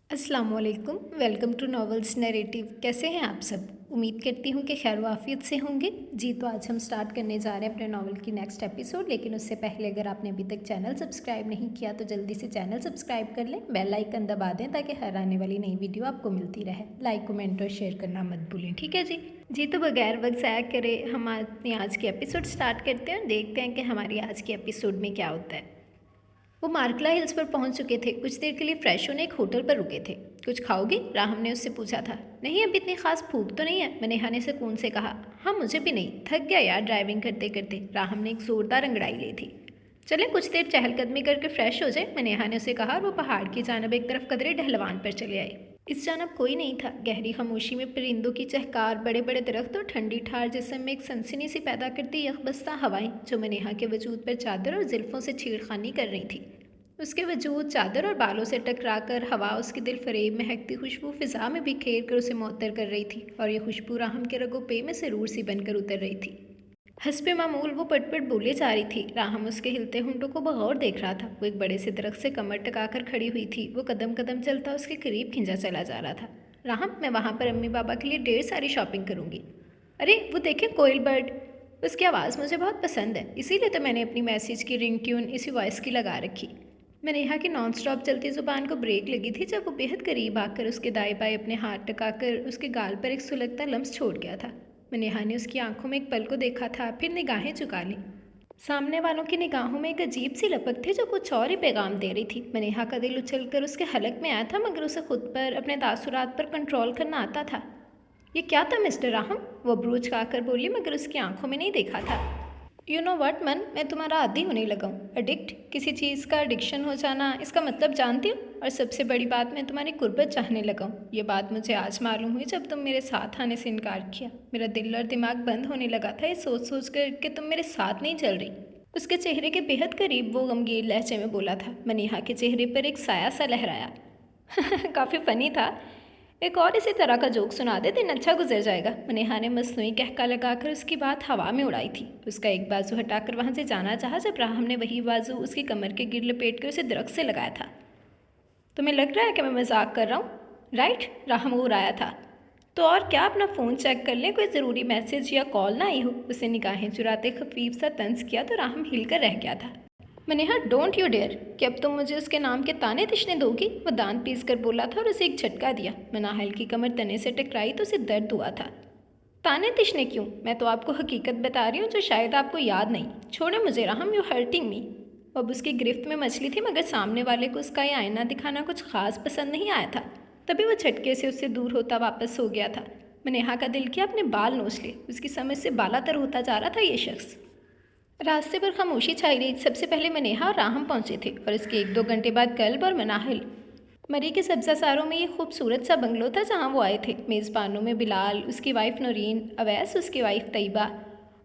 अस्सलामुअलैकुम, welcome to novels narrative. कैसे हैं आप सब? उम्मीद करती हूँ कि खैर वाफियत से होंगे। जी, तो आज हम स्टार्ट करने जा रहे हैं अपने नॉवल की नेक्स्ट एपिसोड। लेकिन उससे पहले अगर आपने अभी तक चैनल सब्सक्राइब नहीं किया तो जल्दी से चैनल सब्सक्राइब कर लें, बेल आइकन दबा दें ताकि हर आने वाली नई वीडियो आपको मिलती रहे। लाइक, कमेंट और शेयर करना मत भूलें, ठीक है जी। जी, तो बगैर वक्त ज़ाया करे हम अपनी आज की एपिसोड स्टार्ट करते हैं और देखते हैं कि हमारी आज की एपिसोड में क्या होता है। वो मार्कला हिल्स पर पहुंच चुके थे। कुछ देर के लिए फ्रेश होने एक होटल पर रुके थे। कुछ खाओगे? राहम ने उससे पूछा था। नहीं, अभी इतनी खास भूख तो नहीं है, नेहा ने सुकून से कहा। हाँ, मुझे भी नहीं, थक गया यार ड्राइविंग करते करते। राहम ने एक जोरदार अंगड़ाई ली थी। चलें कुछ देर चहलकदमी करके फ्रेश हो जाए, नेहा ने उसे कहा और वो पहाड़ की जानब एक तरफ कदरे ढलवान पर चले आए। इस जानब कोई नहीं था। गहरी खामोशी में परिंदों की चहकार, बड़े बड़े दरख्त और ठंडी ठार जिस्म में एक सनसनी सी पैदा करती यकबस्ता हवाएं जो नेहा के वजूद पर चादर और जुल्फों से छेड़खानी कर रही थी। उसके वजूद चादर और बालों से टकराकर हवा उसकी दिल फरेब महकती खुशबू फिजा में बिखेर कर उसे मुअत्तर कर रही थी और ये खुशबू राहम के रगो पे में से रूर सी बनकर उतर रही थी। हस्बे मामूल वो पटपट बोले जा रही थी। राहम उसके हिलते होंठों को बगौर देख रहा था। वो एक बड़े से दरख्त से कमर टकाकर खड़ी हुई थी। वो कदम कदम चलता उसके करीब खिंचा चला जा रहा था। राहम, मैं वहाँ पर अम्मी बाबा के लिए ढेर सारी शॉपिंग करूँगी। अरे वो देखे कोयल बर्ड, उसकी आवाज़ मुझे बहुत पसंद है, इसीलिए तो मैंने अपनी मैसेज की रिंग ट्यून इसी वॉइस की लगा रखी। नेहा की नॉन स्टॉप चलती ज़ुबान को ब्रेक लगी थी जब वो बेहद करीब आकर उसके दाएं बाएं अपने हाथ टकाकर उसके गाल पर एक सुलगता लम्स छोड़ गया था। नेहा ने उसकी आंखों में एक पल को देखा था, फिर निगाहें चुका ली। सामने वालों की निगाहों में एक अजीब सी लपक थी जो कुछ और ही पैगाम दे रही थी। नेहा का दिल उछलकर उसके हलक में आया था, मगर उसे खुद पर अपने तासुरात पर कंट्रोल करना आता था। ये क्या था मिस्टर राहम? वो ब्रूच खाकर बोली, मगर उसकी आंखों में नहीं देखा था। यू नो वट मन, मैं तुम्हारा आदी होने लगा हूँ। एडिक्ट, किसी चीज़ का एडिक्शन हो जाना, इसका मतलब जानती हो? और सबसे बड़ी बात, मैं तुम्हारी गुर्बत चाहने लगा हूँ। ये बात मुझे आज मालूम हुई जब तुम मेरे साथ आने से इनकार किया। मेरा दिल और दिमाग बंद होने लगा था ये सोच सोच कर कि तुम मेरे साथ नहीं चल रही। उसके चेहरे के बेहद करीब वो गमगीन लहजे में बोला था। नेहा के चेहरे पर एक साया सा लहराया। काफ़ी फ़नी था। एक और इसी तरह का जोक सुना दे, दिन अच्छा गुजर जाएगा। नेहा ने मसनूई कहका लगाकर उसकी बात हवा में उड़ाई थी। उसका एक बाजू हटाकर वहाँ से जाना चाहा जब राहम ने वही बाजू उसकी कमर के गिर लपेट कर उसे दरख्त से लगाया था। तुम्हें लग रहा है कि मैं मजाक कर रहा हूँ, राइट? राहम उड़ाया था। तो और क्या, अपना फ़ोन चेक कर ले, कोई ज़रूरी मैसेज या कॉल ना आई हो। उसे निगाहें चुराते खफीफ सा तंज किया तो राहम हिलकर रह गया था। नेहा, डोंट यू डेयर कि अब तुम मुझे उसके नाम के ताने तिशने दोगी। वो दांत पीस कर बोला था और उसे एक झटका दिया। मनाहिल की कमर तने से टकराई तो उसे दर्द हुआ था। ताने तिशने क्यों? मैं तो आपको हकीकत बता रही हूँ जो शायद आपको याद नहीं। छोड़े मुझे राहम, यू हर्टिंग मी। अब उसकी गिरफ्त में मछली थी, मगर सामने वाले को उसका यह आईना दिखाना कुछ खास पसंद नहीं आया था। तभी वो झटके से उससे दूर होता वापस हो गया था। नेहा का दिल किया अपने बाल नोच ले। उसकी समझ से बालातर होता जा रहा था ये शख्स। रास्ते पर खामोशी छाई रही। सबसे पहले नेहा और राहम पहुंचे थे और इसके 1-2 घंटे बाद कल्ब और मनाहिल। मरी के सब्ज़ासारों में ये खूबसूरत सा बंगलो था जहां वो आए थे। मेज़बानों में बिलाल, उसकी वाइफ नूरीन, अवैस उसकी वाइफ तैयबा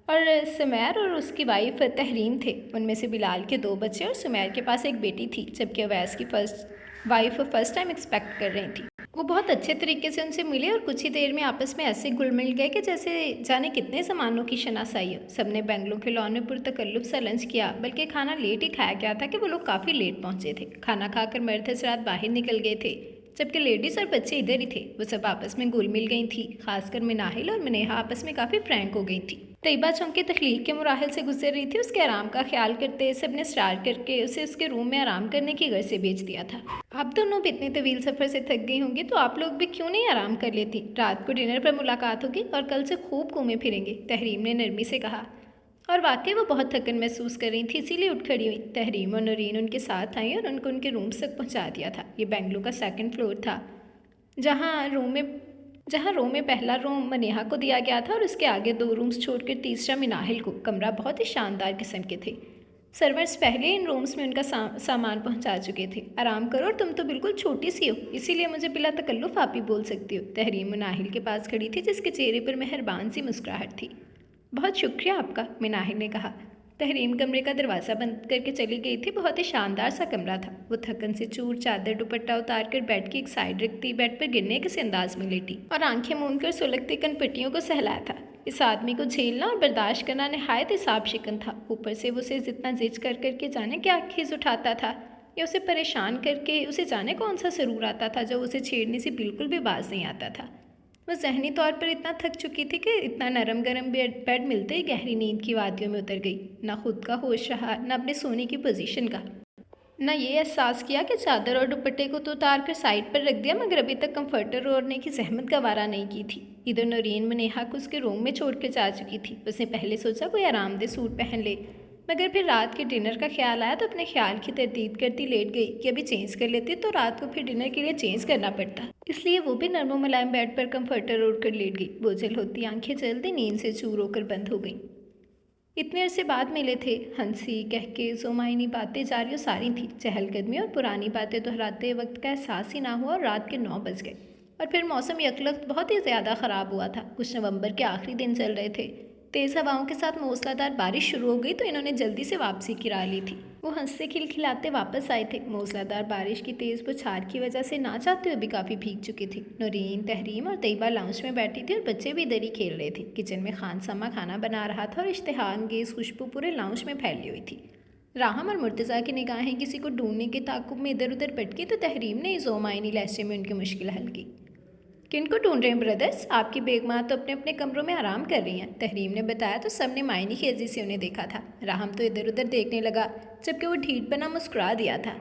और सुमैर और उसकी वाइफ तहरीम थे। उनमें से बिलाल के 2 बच्चे और सुमैर के पास एक बेटी थी, जबकि अवैस की फर्स्ट टाइम एक्सपेक्ट कर रही थी। वो बहुत अच्छे तरीके से उनसे मिले और कुछ ही देर में आपस में ऐसे घुल मिल गए कि जैसे जाने कितने ज़मानों की शनासाई हो। सबने बेंगलों के लॉन में पुरतकल्लुफ़ सा लंच किया, बल्कि खाना लेट ही खाया गया था कि वो लोग काफ़ी लेट पहुंचे थे। खाना खाकर मर्द हज़रात बाहर निकल गए थे, जबकि लेडीज़ और बच्चे इधर ही थे। वो सब आपस में घुल मिल गई थी। खासकर मिनाहिल और नेहा आपस में काफ़ी फ्रैंक हो गई थी। तैयबा चौंकी तख्लीक के मुराहल से गुजर रही थी। उसके आराम का ख्याल करते सब ने स्टार्ट करके उसे उसके रूम में आराम करने की घर से भेज दिया था। आप दोनों भी इतने तवील सफ़र से थक गई होंगी तो आप लोग भी क्यों नहीं आराम कर लेती? रात को डिनर पर मुलाकात होगी और कल से खूब घूमे फिरेंगे, तहरीम ने नरमी से कहा। और वाकई वो बहुत थकन महसूस कर रही थी, इसीलिए उठ खड़ी हुई। तहरीम और नूरीन उनके साथ आई और उनको उनके रूम तक पहुंचा दिया था। ये बेंगलुरु का 2nd फ्लोर था, जहाँ रूम में पहला रूम नेहा को दिया गया था और उसके आगे 2 रूम्स छोड़कर तीसरा मिनाहिल को। कमरा बहुत ही शानदार किस्म के थे। सर्वेंट्स पहले इन रूम्स में उनका सामान पहुंचा चुके थे। आराम करो, और तुम तो बिल्कुल छोटी सी हो, इसीलिए मुझे बिला तकल्लुफ़ आप ही बोल सकती हो। तहरीम मिनाहिल के पास खड़ी थी, जिसके चेहरे पर मेहरबान सी मुस्कुराहट थी। बहुत शुक्रिया आपका, मिनाहिल ने कहा। तहरीम कमरे का दरवाज़ा बंद करके चली गई थी। बहुत ही शानदार सा कमरा था। वो थकन से चूर चादर दुपट्टा उतार कर बेड की एक साइड रखती, बेड पर गिरने के अंदाज में लेटी और आंखें मूंद कर सुलगती कनपट्टियों को सहलाया था। इस आदमी को झेलना और बर्दाश्त करना नहायत हिसाब शिकन था। ऊपर से वो उसे जितना जिज कर करके जाने क्या खीज उठाता था। या उसे परेशान करके उसे जाने कौन सा सुरूर आता था जो उसे छेड़ने से बिल्कुल भी बाज नहीं आता था। वह ज़हनी तौर पर इतना थक चुकी थी कि इतना नरम गरम बेड मिलते ही गहरी नींद की वादियों में उतर गई। ना खुद का होश रहा, ना अपने सोने की पोजीशन का, ना ये एहसास किया कि चादर और दुपट्टे को तो उतार कर साइड पर रख दिया, मगर अभी तक कंफर्टर ओढ़ने की जहमत गवारा नहीं की थी। इधर नौरीन मनेहा को उसके रूम में छोड़ कर जा चुकी थी। उसने पहले सोचा कोई आरामदेह सूट पहन ले, मगर फिर रात के डिनर का ख्याल आया तो अपने ख्याल की तरतीब करती लेट गई कि अभी चेंज कर लेती तो रात को फिर डिनर के लिए चेंज करना पड़ता। इसलिए वो भी नरमो मुलायम बेड पर कंफर्टर ओढ़ कर लेट गई। बोझल होती आंखें जल्दी नींद से चूर होकर बंद हो गईं। इतने अरसे बाद मिले थे, हंसी कहके ज़ुमाइनी बातें जारी और सारी थी। चहलकदमी और पुरानी बातें दोहराते वक्त का एहसास ही ना हुआ और रात के 9 बज गए। और फिर मौसम यकलख्त बहुत ही ज़्यादा ख़राब हुआ था। कुछ नवंबर के आखिरी दिन चल रहे थे। तेज़ हवाओं के साथ मूसलाधार बारिश शुरू हो गई तो इन्होंने जल्दी से वापसी की राह ली थी। वो हंसते खिलखिलाते वापस आए थे। मूसलाधार बारिश की तेज़ बौछार की वजह से ना चाहते हुए भी काफ़ी भीग चुकी थी। नौरीन, तहरीम और तैयबा लाउंज में बैठी थी और बच्चे भी इधर ही खेल रहे थे। किचन में खानसामा खाना बना रहा था और इश्तिहा अंगेज़ खुशबू पूरे लाउंज में फैली हुई थी। राहम और मुर्तज़ा की निगाहें किसी को ढूंढने के ताक़ुब में इधर उधर पटकी तो तहरीम ने ज़ोमाइनी लहजे में उनकी मुश्किल हल की। किनको ढूंढ रहे हैं ब्रदर्स? आपकी बेगमां तो अपने अपने कमरों में आराम कर रही हैं, तहरीम ने बताया तो सबने मायनी खेजी से उन्हें देखा था। राहम तो इधर उधर देखने लगा, जबकि वो ढीठ बना मुस्कुरा दिया था।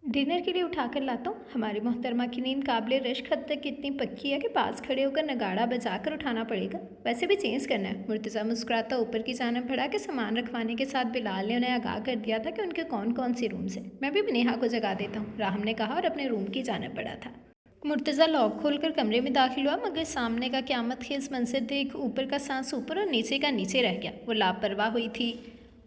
डिनर के लिए उठाकर लाता हूँ। हमारी मोहतरमा की नींद काबिल रश्क हद तक इतनी पक्की है कि पास खड़े होकर नगाड़ा बजाकर उठाना पड़ेगा। वैसे भी चेंज करना है। मुर्तज़ा मुस्कुराता ऊपर की जानिब बढ़ा के सामान रखवाने के साथ बिलाल ने उन्हें आगाह कर दिया था कि उनके कौन कौन से रूम्स हैं। मैं भी नेहा को जगा देता हूँ, राहम ने कहा और अपने रूम की जानिब बढ़ा था। मुर्तज़ा लॉक खोलकर कमरे में दाखिल हुआ, मगर सामने का क़यामत खेज़ मंजर देख ऊपर का सांस ऊपर और नीचे का नीचे रह गया। वो लापरवाह हुई थी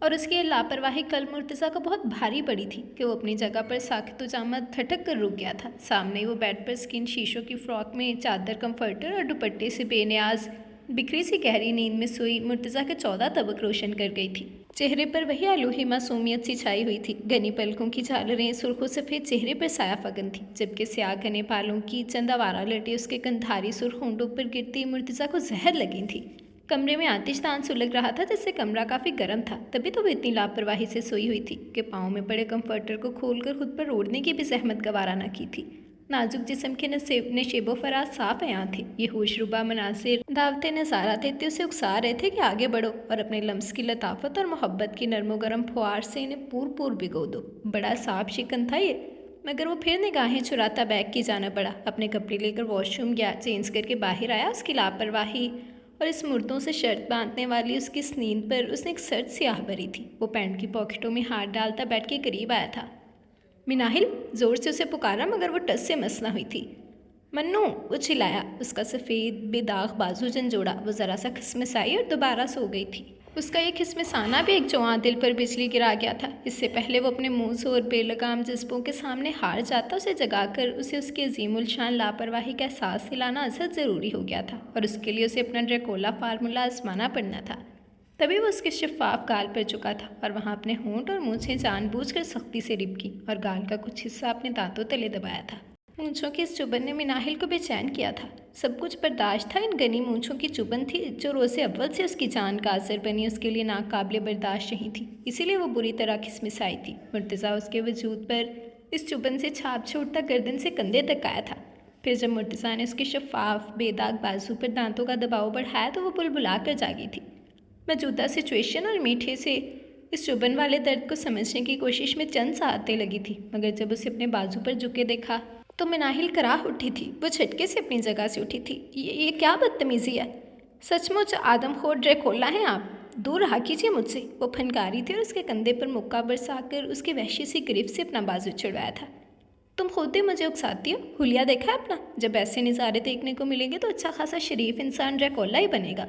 और उसकी ये लापरवाही कल मुर्तज़ा को बहुत भारी पड़ी थी कि वो अपनी जगह पर साकित जामद ठटक कर रुक गया था। सामने वो बेड पर स्किन शीशों की फ्रॉक में चादर, कंफर्टर और दुपट्टे से बेनियाज बिखरी सी गहरी नींद में सोई मुर्तज़ा के 14 तबक रोशन कर गई थी। चेहरे पर वही आलूही मासूमियत सी छाई हुई थी। घनी पलकों की झालरें सुर्खों सफ़ेद चेहरे पर साया फगन थी, जबकि स्याह घने बालों की चंद आवारा लटे उसके कंधारी सुर्ख होंठों पर गिरती मुर्तज़ा को जहर लगी थी। कमरे में आतिशदान सुलग रहा था, जिससे कमरा काफ़ी गर्म था। तभी तो वो इतनी लापरवाही से सोई हुई थी कि पाँव में पड़े कंफर्टर को खोलकर खुद पर ओढ़ने की भी जहमत गवारा न की थी। नाजुक जिस्म के नशेबो फराज साफ अयां थे। ये होशरुबा मनासिर दावते नज़ारा देते उसे उकसा रहे थे कि आगे बढ़ो और अपने लम्स की लताफत और मोहब्बत की नरमो गरम फुआर से इन्हें पूर भिगो दो। बड़ा साफ शिकन था ये, मगर वो फिर निगाहें चुराता बैग की जाना पड़ा। अपने कपड़े लेकर वॉशरूम गया, चेंज करके बाहर आया। उसकी लापरवाही और इस मुर्दों से शर्त बांधने वाली उसकी इस नींद पर उसने एक सर्द स्याह भरी थी। वो पैंट की पॉकेटों में हाथ डालता बैठ के करीब आया था। मिनाहिल, ज़ोर से उसे पुकारा, मगर वो टस से मस न हुई थी। मन्नू, वो चिल्लाया। उसका सफ़ेद बेदाग बाजू झंझोड़ा। वो ज़रा सा खिसमिसाई और दोबारा सो गई थी। उसका ये खिसमिसाना भी एक जवां दिल पर बिजली गिरा गया था। इससे पहले वो अपने मुंह से और बेलगाम जज्बों के सामने हार जाता, उसे जगाकर उसे उसकी अजीमुल शान लापरवाही का एहसास दिलाना असद ज़रूरी हो गया था, और उसके लिए उसे अपना ड्रैकोला फार्मूला आजमाना पड़ना था। तभी वो उसके शफाफ गाल पर चुका था और वहाँ अपने होंठ और मूंछें जानबूझकर सख्ती से रिबकी और गाल का कुछ हिस्सा अपने दांतों तले दबाया था। मूंछों की इस चुभन ने मिनाहिल को बेचैन किया था। सब कुछ बर्दाश्त था, इन घनी मूंछों की चुभन थी जो रोज़े अव्वल से उसकी जान का असर बनी उसके लिए नाकाबिले बर्दाश्त नहीं थी। इसीलिए वो बुरी तरह खिसमिसाई थी। मुर्तज़ा उसके वजूद पर इस चुभन से छाप छोड़ता गर्दन से कंधे तक आया था। फिर जब मुर्तज़ा ने उसके शफाफ बेदाग बाजू पर दांतों का दबाव बढ़ाया तो वो बुलबुला कर जागी थी। मौजूदा सिचुएशन और मीठे से इस चुभन वाले दर्द को समझने की कोशिश में चंद साहतें लगी थी, मगर जब उसे अपने बाजू पर झुके देखा तो मिनाहिल कराह उठी थी। वो झटके से अपनी जगह से उठी थी। ये क्या बदतमीज़ी है? सचमुच आदमखोर ड्रैकोला हैं आप, दूर रहा कीजिए मुझसे। वो फनकारी थी और उसके कंधे पर मुक्का बरसाकर उसकी वहशी सी गिरफ्त से अपना बाजू छुड़वाया था। तुम खुद ही मुझे उकसाती हो। हुलिया देखा है अपना? जब ऐसे नज़ारे देखने को मिलेंगे तो अच्छा खासा शरीफ इंसान ड्रैकोला ही बनेगा।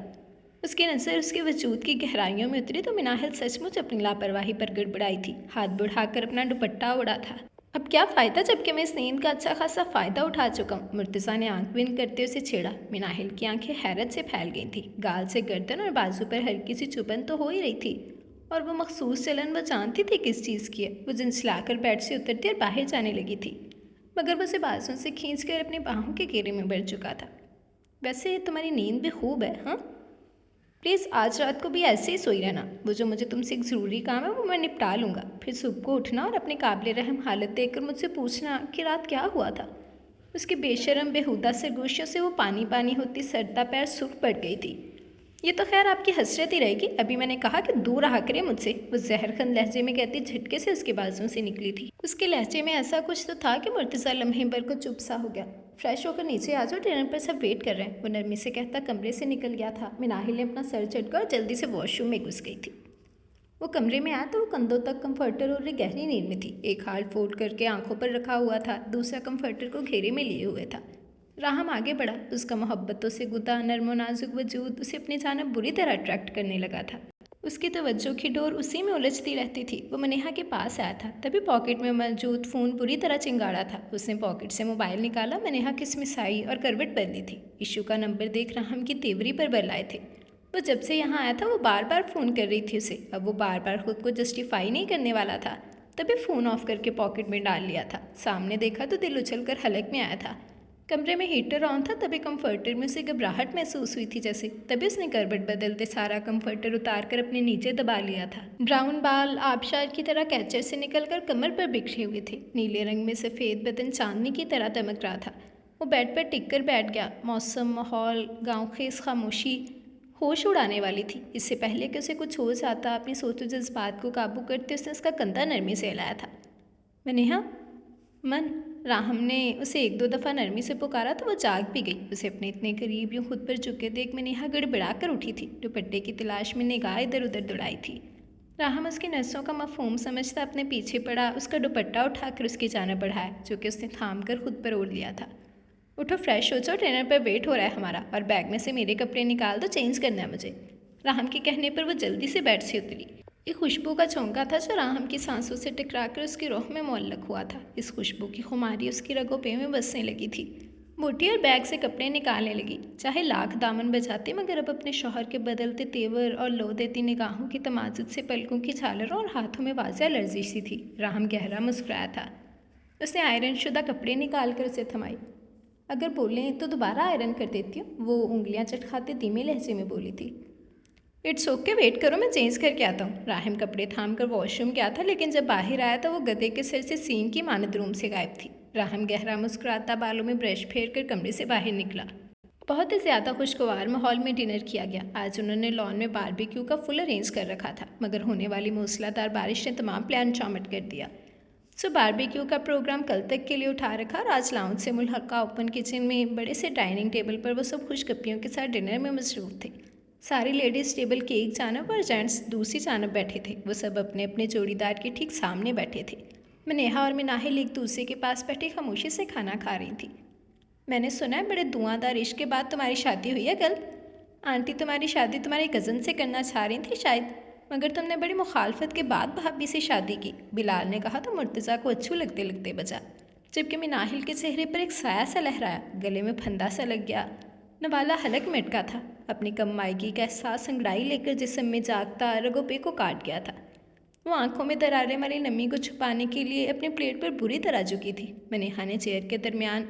उसकी नज़र उसके वजूद की गहराइयों में उतरी तो मिनाहिल सचमुच अपनी लापरवाही पर गड़बड़ाई थी। हाथ बढ़ाकर अपना दुपट्टा उड़ा था। अब क्या फ़ायदा, जबकि मैं इस नींद का अच्छा खासा फ़ायदा उठा चुका हूँ। मुर्तज़ा ने आंख बिंद करते उसे छेड़ा। मिनाहिल की आंखें हैरत से फैल गई थी। गाल से गर्दन और बाजू पर हल्की सी चुभन तो हो ही रही थी, और वो मखसूस चलन वो जानती थी किस चीज़ की है। वो झंझलाकर बेड से उतरती और बाहर जाने लगी थी, मगर वो उसे बाजू से खींच कर अपनी बाहों के घेरे में बढ़ चुका था। वैसे तुम्हारी नींद भी खूब है, हाँ? प्लीज़ आज रात को भी ऐसे ही सोई रहना। वो जो मुझे तुमसे एक ज़रूरी काम है वो मैं निपटा लूँगा। फिर सुबह को उठना और अपने काबिल रहम हालत देखकर मुझसे पूछना कि रात क्या हुआ था। उसके बेशरम बेहुदा सरगोशियों से वो पानी पानी होती सरता पैर सूख पड़ गई थी। ये तो खैर आपकी हसरत ही रहेगी, अभी मैंने कहा कि दूर रहा करे मुझसे। वो जहरखंद लहजे में कहती झटके से उसके बाजू से निकली थी। उसके लहजे में ऐसा कुछ तो था कि मुर्तज़ा लम्हे भर को चुप सा हो गया। फ्रेश होकर नीचे आ जाओ, डिनर पर सब वेट कर रहे हैं, वो नरमी से कहता कमरे से निकल गया था। मिनाहिल ने अपना सर झटका और जल्दी से वॉशरूम में घुस गई थी। वो कमरे में आया तो वो कंधों तक कंफर्टर और गहरी नींद में थी। एक हाथ फोल्ड करके आंखों पर रखा हुआ था, दूसरा कंफर्टर को घेरे में लिए हुए था। राहम आगे बढ़ा। उसका मोहब्बतों से गुदा नर्म नाजुक वजूद उसे अपनी जानब बुरी तरह अट्रैक्ट करने लगा था। उसकी तवज्जो की डोर उसी में उलझती रहती थी। वो मनेहा के पास आया था, तभी पॉकेट में मौजूद फ़ोन बुरी तरह चिंगाड़ा था। उसने पॉकेट से मोबाइल निकाला, मनेहा किसमिसाई और करवट बदली थी। इशू का नंबर देख राहम की तेवरी पर बल आए थे। वो जब से यहाँ आया था वो बार बार फ़ोन कर रही थी उसे। अब वो बार बार खुद को जस्टिफाई नहीं करने वाला था, तभी फ़ोन ऑफ करके पॉकेट में डाल लिया था। सामने देखा तो दिल उछल कर हलक में आया था। कमरे में हीटर ऑन था, तभी कंफर्टर में उसे घबराहट महसूस हुई थी जैसे। तभी उसने करवट बदलते सारा कंफर्टर उतार कर अपने नीचे दबा लिया था। ब्राउन बाल आबशार की तरह कैचर से निकलकर कमर पर बिखरे हुए थे। नीले रंग में सफ़ेद बदन चांदनी की तरह दमक रहा था। वो बेड पर टिक कर बैठ गया। मौसम, माहौल, गाँव खेस खामोशी होश उड़ाने वाली थी। इससे पहले कि उसे कुछ हो जाता, अपनी सोचो जज्बात को काबू करते उसने उसका कंधा नरमी से हिलाया था। मनेहा, मन। राहम ने उसे एक दो दफ़ा नरमी से पुकारा तो वो जाग भी गई। उसे अपने इतने करीब यूँ खुद पर झुके देख मनेहा गड़बड़ा कर उठी थी। दुपट्टे की तलाश में निगाह इधर उधर दौड़ाई थी। राहम उसकी नसों का मफहूम समझता अपने पीछे पड़ा, उसका दुपट्टा उठाकर उसकी जानब बढ़ाया, जो कि उसने थाम कर खुद पर ओढ़ लिया था। उठो, फ्रेश हो जाओ, डिनर पर वेट हो रहा है हमारा, और बैग में से मेरे कपड़े निकाल दो, चेंज करना है मुझे। राहम के कहने पर वो जल्दी से बेड से उतरी। एक खुशबू का झोंका था जो राहम की सांसों से टकराकर उसकी रूह में मुअल्लक हुआ था। इस खुशबू की खुमारी उसकी रगों पे में बसने लगी थी। मोटी और बैग से कपड़े निकालने लगी। चाहे लाख दामन बजाते, मगर अब अपने शौहर के बदलते तेवर और लो देती निगाहों की तमाजुद से पलकों की झालरों और हाथों में वाज़ह लर्जिश सी थी। राहम गहरा मुस्कुराया था। उसने आयरन शुदा कपड़े निकाल कर उसे थमाई। अगर बोलें तो दोबारा आयरन कर देती हूँ, वो उंगलियाँ चटखाते धीमे लहजे में बोली थी। इट्स ओके, वेट करो, मैं चेंज करके आता हूँ। राहिम कपड़े थाम कर वॉशरूम गया था, लेकिन जब बाहर आया तो वो गधे के सिर से सींग की मानद रूम से गायब थी। राहिम गहरा मुस्कुराता बालों में ब्रश फेर कर कमरे से बाहर निकला। बहुत ही ज़्यादा खुशगवार माहौल में डिनर किया गया। आज उन्होंने लॉन में बारबेक्यू का फुल अरेंज कर रखा था, मगर होने वाली मूसलाधार बारिश ने तमाम प्लान चौमट कर दिया। सो बारबेक्यू का प्रोग्राम कल तक के लिए उठा रखा और आज लाउंज से मुल्हका ओपन किचन में बड़े से डाइनिंग टेबल पर वो सब खुशगपियों के साथ डिनर में मसरूफ़ थे। सारी लेडीज़ टेबल की एक जानब और जेंट्स दूसरी जानब बैठे थे। वो सब अपने अपने जोड़ीदार के ठीक सामने बैठे थे। मनेहा और मिनाहिल एक दूसरे के पास बैठे खामोशी से खाना खा रही थी। मैंने सुना है बड़े धुआंधार इश्क के बाद तुम्हारी शादी हुई है कल। आंटी तुम्हारी शादी तुम्हारे कज़न से करना चाह रही थी शायद, मगर तुमने बड़ी मुखालफत के बाद भाभी से शादी की, बिलाल ने कहा तो मुर्तज़ा को अच्छू लगते लगते बचा, जबकि मिनाहिल के चेहरे पर एक साया सा लहराया, गले में फंदा सा लग गया। नवाला हलक मटका था। अपनी कमाईगी का एहसास अंगड़ाई लेकर जिस्म में जागता रगों पे को काट गया था। वो आंखों में दरारें वाली नमी को छुपाने के लिए अपने प्लेट पर बुरी तरह झुकी थी। मनेहा ने चेयर के दरमियान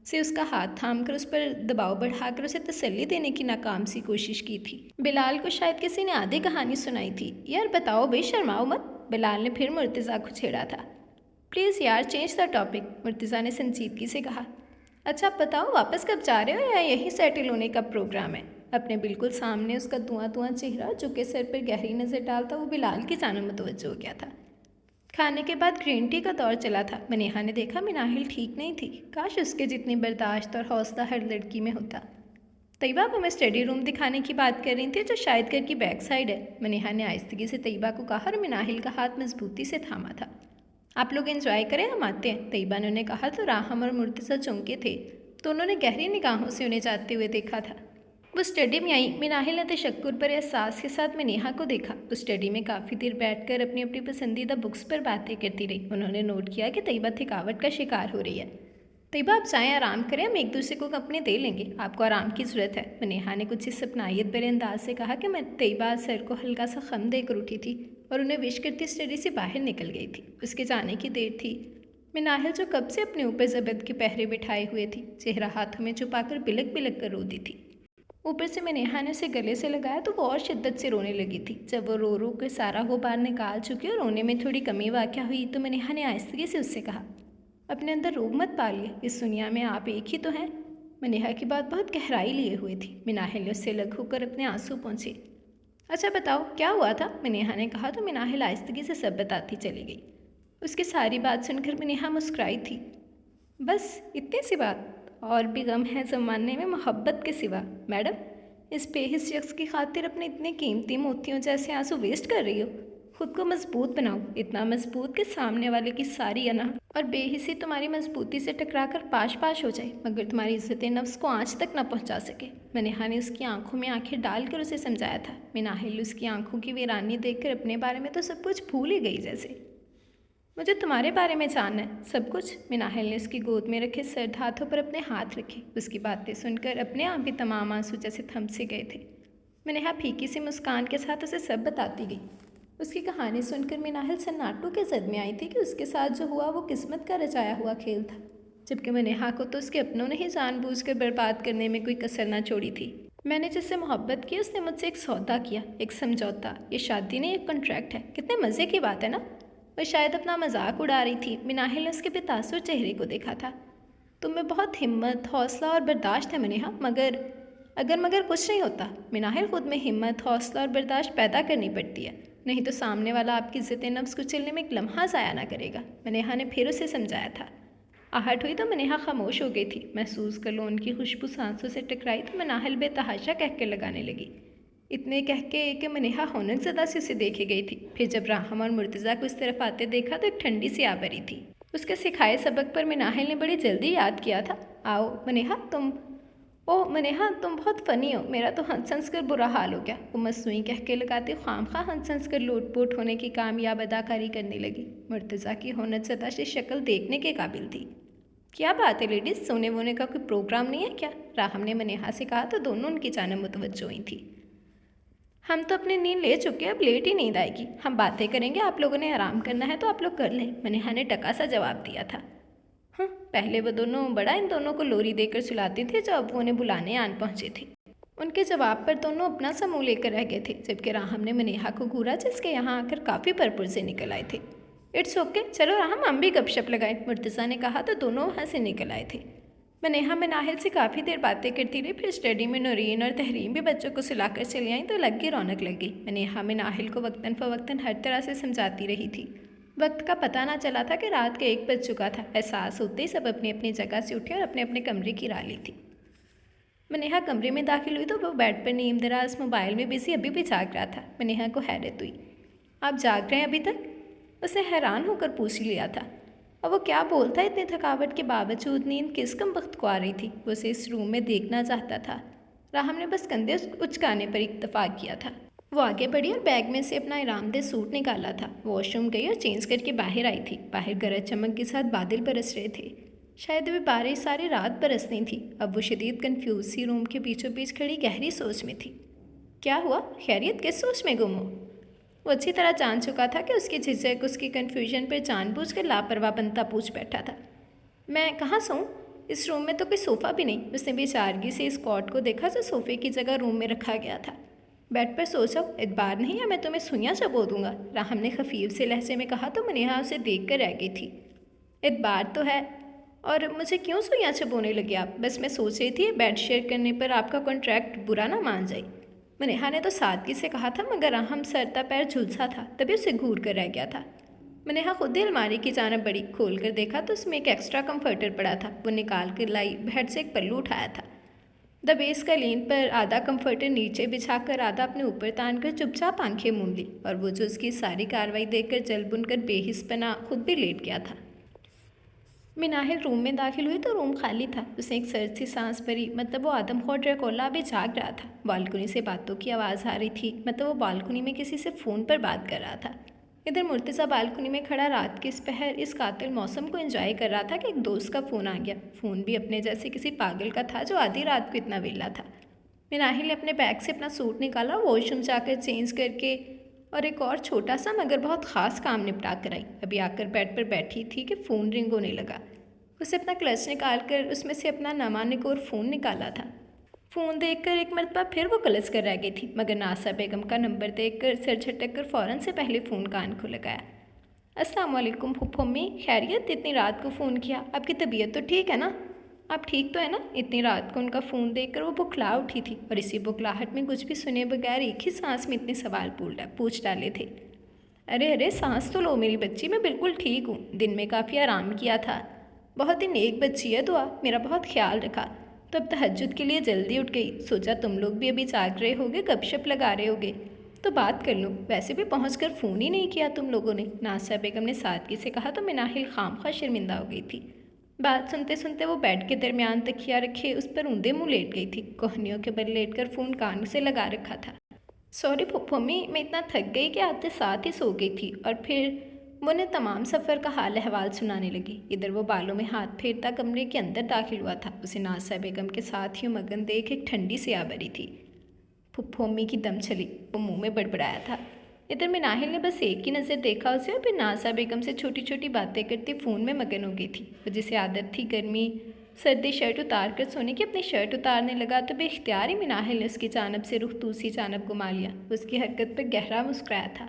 से उसका हाथ थामकर उस पर दबाव बढ़ाकर उसे तसल्ली देने की नाकाम सी कोशिश की थी। बिलाल को शायद किसी ने आधी कहानी सुनाई थी। यार बताओ बे, शर्माओ मत, बिलाल ने फिर मुर्तज़ा को छेड़ा था। प्लीज़ यार, चेंज द टॉपिक, मुर्तज़ा ने संजीदगी से कहा। अच्छा बताओ, वापस कब जा रहे हो या यहीं सेटल होने का प्रोग्राम है? अपने बिल्कुल सामने उसका धुआं चेहरा झुके सर पर गहरी नज़र डालता वो बिलाल की जानब मुतवज्जो हो गया था। खाने के बाद ग्रीन टी का दौर चला था। मनेहा ने देखा मिनाहिल ठीक नहीं थी। काश उसके जितनी बर्दाश्त और हौसला हर लड़की में होता। तैयबा को मैं स्टडी रूम दिखाने की बात कर रही थी जो शायद घर की बैक साइड है, मनेहा ने आहिस्तगी से तैयबा को कहा और मिनाहिल का हाथ मजबूती से थामा था। आप लोग एंजॉय करें, हम आते हैं, तैयबा ने उन्हें कहा तो राहम और मुर्तज़ा चौंके थे, तो उन्होंने गहरी निगाहों से उन्हें जाते हुए देखा था। वो स्टडी में आई। मिनाहिल ने तशक्कुर पर एहसास के साथ मनेहा को देखा। वो स्टडी में काफ़ी देर बैठकर अपनी अपनी पसंदीदा बुक्स पर बातें करती रही। उन्होंने नोट किया कि तैयबा थकावट का शिकार हो रही है। तैयबा आप जाएं, आराम करें, हम एक दूसरे को अपने दे लेंगे, आपको आराम की ज़रूरत है। मनेहा ने कुछ इस अपनायत भरे अंदाज से कहा कि मैं तैयबा सर को हल्का सा खम देकर उठी थी और उन्हें विश करती स्टडी से बाहर निकल गई थी। उसके जाने की देर थी। मिनाहिल जो कब से अपने ऊपर ज़बद के पहरे बिठाए हुए थी, चेहरा हाथों में छुपाकर बिलक बिलक कर रोती थी। ऊपर से मैं नेहा ने उसे गले से लगाया तो वो और शिद्दत से रोने लगी थी। जब वो रो रो कर सारा वो बार निकाल चुकी और रोने में थोड़ी कमी वाक़या हुई तो मैं नेहा ने आहिस्तगी से उससे कहा, अपने अंदर रोग मत पालिए, इस दुनिया में आप एक ही तो हैं। मैं नेहा की बात बहुत गहराई लिए हुई थी। मिनाहिल ने उससे लग होकर अपने आंसू पोंछे। अच्छा बताओ क्या हुआ था, मैं नेहा ने कहा तो मिनाहिल आहिस्तगी से सब बताती चली गई। उसकी सारी बात सुनकर मैं नेहा मुस्कुराई थी। बस इतनी सी बात, और भी गम है ज़माने में मोहब्बत के सिवा। मैडम, इस बेहिस शख्स की खातिर अपने इतने कीमती मोतियों जैसे आंसू वेस्ट कर रही हो। खुद को मजबूत बनाओ, इतना मजबूत कि सामने वाले की सारी अना और बेहिसी तुम्हारी मजबूती से टकरा कर पाश पाश हो जाए, मगर तुम्हारी इज्जत नफ्स को आँच तक न पहुँचा सके। नेहा ने उसकी आंखों में आंखें डालकर उसे समझाया था। मिनाहिल उसकी आंखों की वीरानी देखकर अपने बारे में तो सब कुछ भूल ही गई जैसे। मुझे तुम्हारे बारे में जानना है सब कुछ। मिनाहिल ने उसकी गोद में रखे सर्द हाथों पर अपने हाथ रखे। उसकी बातें सुनकर अपने आप भी तमाम आंसू जैसे थम से गए थे। नेहा फीकी सी मुस्कान के साथ उसे सब बताती गई। उसकी कहानी सुनकर मिनाहिल सन्नाटों के जद में आई थी कि उसके साथ जो हुआ वो किस्मत का रचाया हुआ खेल था, जबकि नेहा को तो उसके अपनों ने ही जानबूझकर बर्बाद करने में कोई कसर ना छोड़ी थी। मैंने जिससे मोहब्बत की उसने मुझसे एक सौदा किया, एक समझौता। ये शादी नहीं, एक कॉन्ट्रैक्ट है। कितने मज़े की बात है ना। वह शायद अपना मजाक उड़ा रही थी। मिनाहिल ने उसके बेतासुर चेहरे को देखा था। तुम में बहुत हिम्मत, हौसला और बर्दाश्त है नेहा, मगर कुछ नहीं होता। मिनाहिल, खुद में हिम्मत, हौसला और बर्दाश्त पैदा करनी पड़ती है, नहीं तो सामने वाला आपकी इज्जत नफ्स कुचलने में एक लम्हा ज़ाया ना करेगा। नेहा ने फिर उसे समझाया था। आहट हुई तो नेहा खामोश हो गई थी। महसूस कर लो उनकी खुशबू सांसों से टकराई तो मिनाहिल बेतहाशा कह के लगाने लगी। इतने कह के कि नेहा हौनक ज़दा से उसे देखे गई थी। फिर जब राहम और मुर्तज़ा को इस तरफ आते देखा तो एक ठंडी सी आ भरी थी। उसके सिखाए सबक पर मिनाहिल ने बड़ी जल्दी याद किया था। आओ नेहा, तुम बहुत फ़नी हो। मेरा तो हंस हंस कर बुरा हाल हो गया। वो मसनूई कह के लगाते खामखा हंस हंस कर लोटपोट होने की कामयाब अदाकारी करने लगी। मुर्तज़ा की हौनक ज़दा से शक्ल देखने के काबिल थी। क्या बात है लेडीज़, सोने वोने का कोई प्रोग्राम नहीं है क्या? राहम ने नेहा से कहा तो दोनों उनकी जानब मुतवज्जो हुई थी। हम तो अपनी नींद ले चुके, अब लेट ही नींद आएगी। हम बातें करेंगे, आप लोगों ने आराम करना है तो आप लोग कर लें, नेहा ने टका सा जवाब दिया था। हाँ, पहले वो दोनों बड़ा इन दोनों को लोरी देकर सुलाते थे जब वो उन्हें बुलाने आन पहुँचे थे। उनके जवाब पर दोनों अपना सा मुँह लेकर रह गए थे, जबकि राहम ने नेहा को घूरा जिसके यहाँ आकर काफ़ी परपुर से निकल आए थे। इट्स ओके, चलो राहम हम भी गपशप लगाए, मुर्तज़ा ने कहा तो दोनों वहाँ से निकल आए थे। नेहा मिनाहिल से काफ़ी देर बातें करती रही। फिर स्टडी में नूरीन और तहरीम भी बच्चों को सुलाकर चली आई तो अलग की रौनक लग गई। नेहा मिनाहिल को वक्तन फ़वक्तन हर तरह से समझाती रही थी। वक्त का पता ना चला था कि रात के 1 बज चुका था। एहसास होते ही सब अपनी अपनी जगह से उठे और अपने अपने कमरे की राह ली थी। नेहा कमरे में दाखिल हुई तो वो बेड पर नीम दराज मोबाइल में बिजी अभी भी जाग रहा था। नेहा को हैरत हुई। आप जाग रहे हैं अभी तक? उसने हैरान होकर पूछ लिया था। और वो क्या बोलता, इतनी थकावट के बावजूद नींद किस कम वक्त को आ रही थी। वो उसे इस रूम में देखना चाहता था। राहम ने बस कंधे उचकाने पर इत्तफाक किया था। वो आगे बढ़ी और बैग में से अपना आरामदेह सूट निकाला था। वॉशरूम गई और चेंज करके बाहर आई थी। बाहर गरज चमक के साथ बादल बरस रहे थे। शायद वे बारिश सारी रात बरसनी थी। अब वो शदीद कन्फ्यूज सी रूम के बीचों बीच खड़ी गहरी सोच में थी। क्या हुआ? खैरियत? किस सोच में गुम हो? वो अच्छी तरह जान चुका था कि उसकी झिझक, उसकी कन्फ्यूजन पर जानबूझकर लापरवाह बनता पूछ बैठा था। मैं कहाँ सोऊं? इस रूम में तो कोई सोफ़ा भी नहीं। उसने बेचारगी से इस कॉट को देखा जो सोफ़े की जगह रूम में रखा गया था। बेड पर सो जाओ, एतबार नहीं है मैं तुम्हें सुइयां चबो दूंगा, राहम ने खफीफ से लहजे में कहा तो नेहा उसे देख कर रह गई थी। एतबार तो है, और मुझे क्यों सुइयां चबोने लगे आप? बस मैं सोच रही थी बेड शेयर करने पर आपका कॉन्ट्रैक्ट बुरा ना मान जाए। नेहा ने तो सादगी से कहा था, मगर राहम सरता पैर झुलसा था, तभी उसे घूर कर रह गया था। नेहा खुद ही अलमारी की जानब बढ़ी। खोल कर देखा तो उसमें एक एक्स्ट्रा कंफर्टर पड़ा था। वो निकाल कर लाई, बेड से एक पल्लू उठाया था। दबेस कालीन पर आधा कंफर्टर नीचे बिछाकर आधा अपने ऊपर तान कर चुपचाप आंखें मूंद ली, और वो जो उसकी सारी कार्रवाई देखकर जल बुनकर बेहिस बना खुद भी लेट गया था। मिनाहिल रूम में दाखिल हुई तो रूम खाली था। उसने एक सर्द सी सांस भरी, मतलब वो आदमखोर ड्रैकुला अभी जाग रहा था। बालकनी से बातों की आवाज़ आ रही थी, मतलब वो बालकनी में किसी से फ़ोन पर बात कर रहा था। इधर मुर्तज़ा बालकनी में खड़ा रात के इस पहर इस कातिल मौसम को एंजॉय कर रहा था कि एक दोस्त का फ़ोन आ गया। फ़ोन भी अपने जैसे किसी पागल का था जो आधी रात को इतना वेला था। मिनाहिल ने अपने बैग से अपना सूट निकाला, वॉशरूम जाकर चेंज करके और एक और छोटा सा मगर बहुत ख़ास काम निपटा कर आई। अभी आकर बेड पर बैठी थी कि फ़ोन रिंग होने लगा। उसे अपना क्लच निकाल कर उसमें से अपना नामानिकोर फ़ोन निकाला था। फ़ोन देखकर एक मरतबा फिर वो कलस कर रह गई थी, मगर नासा बेगम का नंबर देखकर सर झटक कर फ़ौरन से पहले फ़ोन कान को लगाया। अस्सलाम वालेकुम फुफ्फम्मी, खैरियत? इतनी रात को फ़ोन किया, आपकी तबीयत तो ठीक है ना? आप ठीक तो है ना? इतनी रात को उनका फ़ोन देखकर वो बुखला उठी थी और इसी बुखलाहट में कुछ भी सुने बगैर एक ही सांस में इतने सवाल पूछ डाले थे। अरे अरे, सांस तो लो मेरी बच्ची, मैं बिल्कुल ठीक हूँ। दिन में काफ़ी आराम किया था। बहुत ही नेक बच्ची है दुआ, मेरा बहुत ख्याल रखा। तो अब तहज्जुद के लिए जल्दी उठ गई, सोचा तुम लोग भी अभी जाग रहे होगे, गपशप लगा रहे होगे तो बात कर लो। वैसे भी पहुंचकर फ़ोन ही नहीं किया तुम लोगों ने, नासिया बेगम ने सादगी से कहा तो मिनाहिल खामखा शर्मिंदा हो गई थी। बात सुनते सुनते वो बेड के दरमियान तकिया रखे उस पर ऊंधे मुँह लेट गई थी। कोहनियों के बल लेटकर फ़ोन कान से लगा रखा था। सॉरी फुफ्फम्मी, मैं इतना थक गई कि आते साथ ही सो गई थी। और फिर वो उन्हें तमाम सफ़र का हाल अहवाल सुनाने लगी। इधर वो बालों में हाथ फेरता कमरे के अंदर दाखिल हुआ था। उसे नासिया बेगम के साथ ही मगन देख एक ठंडी सी आ भरी थी। फुफ्फम्मी की दम चली, वो मुंह में बड़बड़ाया था। इधर मिनाहिल ने बस एक ही नज़र देखा उसे और फिर नासिया बेगम से छोटी छोटी बातें करती फ़ोन में मगन हो गई थी। वो जिसे आदत थी गर्मी सर्दी शर्ट उतार कर सोने की, अपनी शर्ट उतारने लगा तो बेख्तियार ही मिनाहिल ने उसकी जानब से रुख दूसरी जानब घुमा लिया। उसकी हरकत पर गहरा मुस्कुराया था।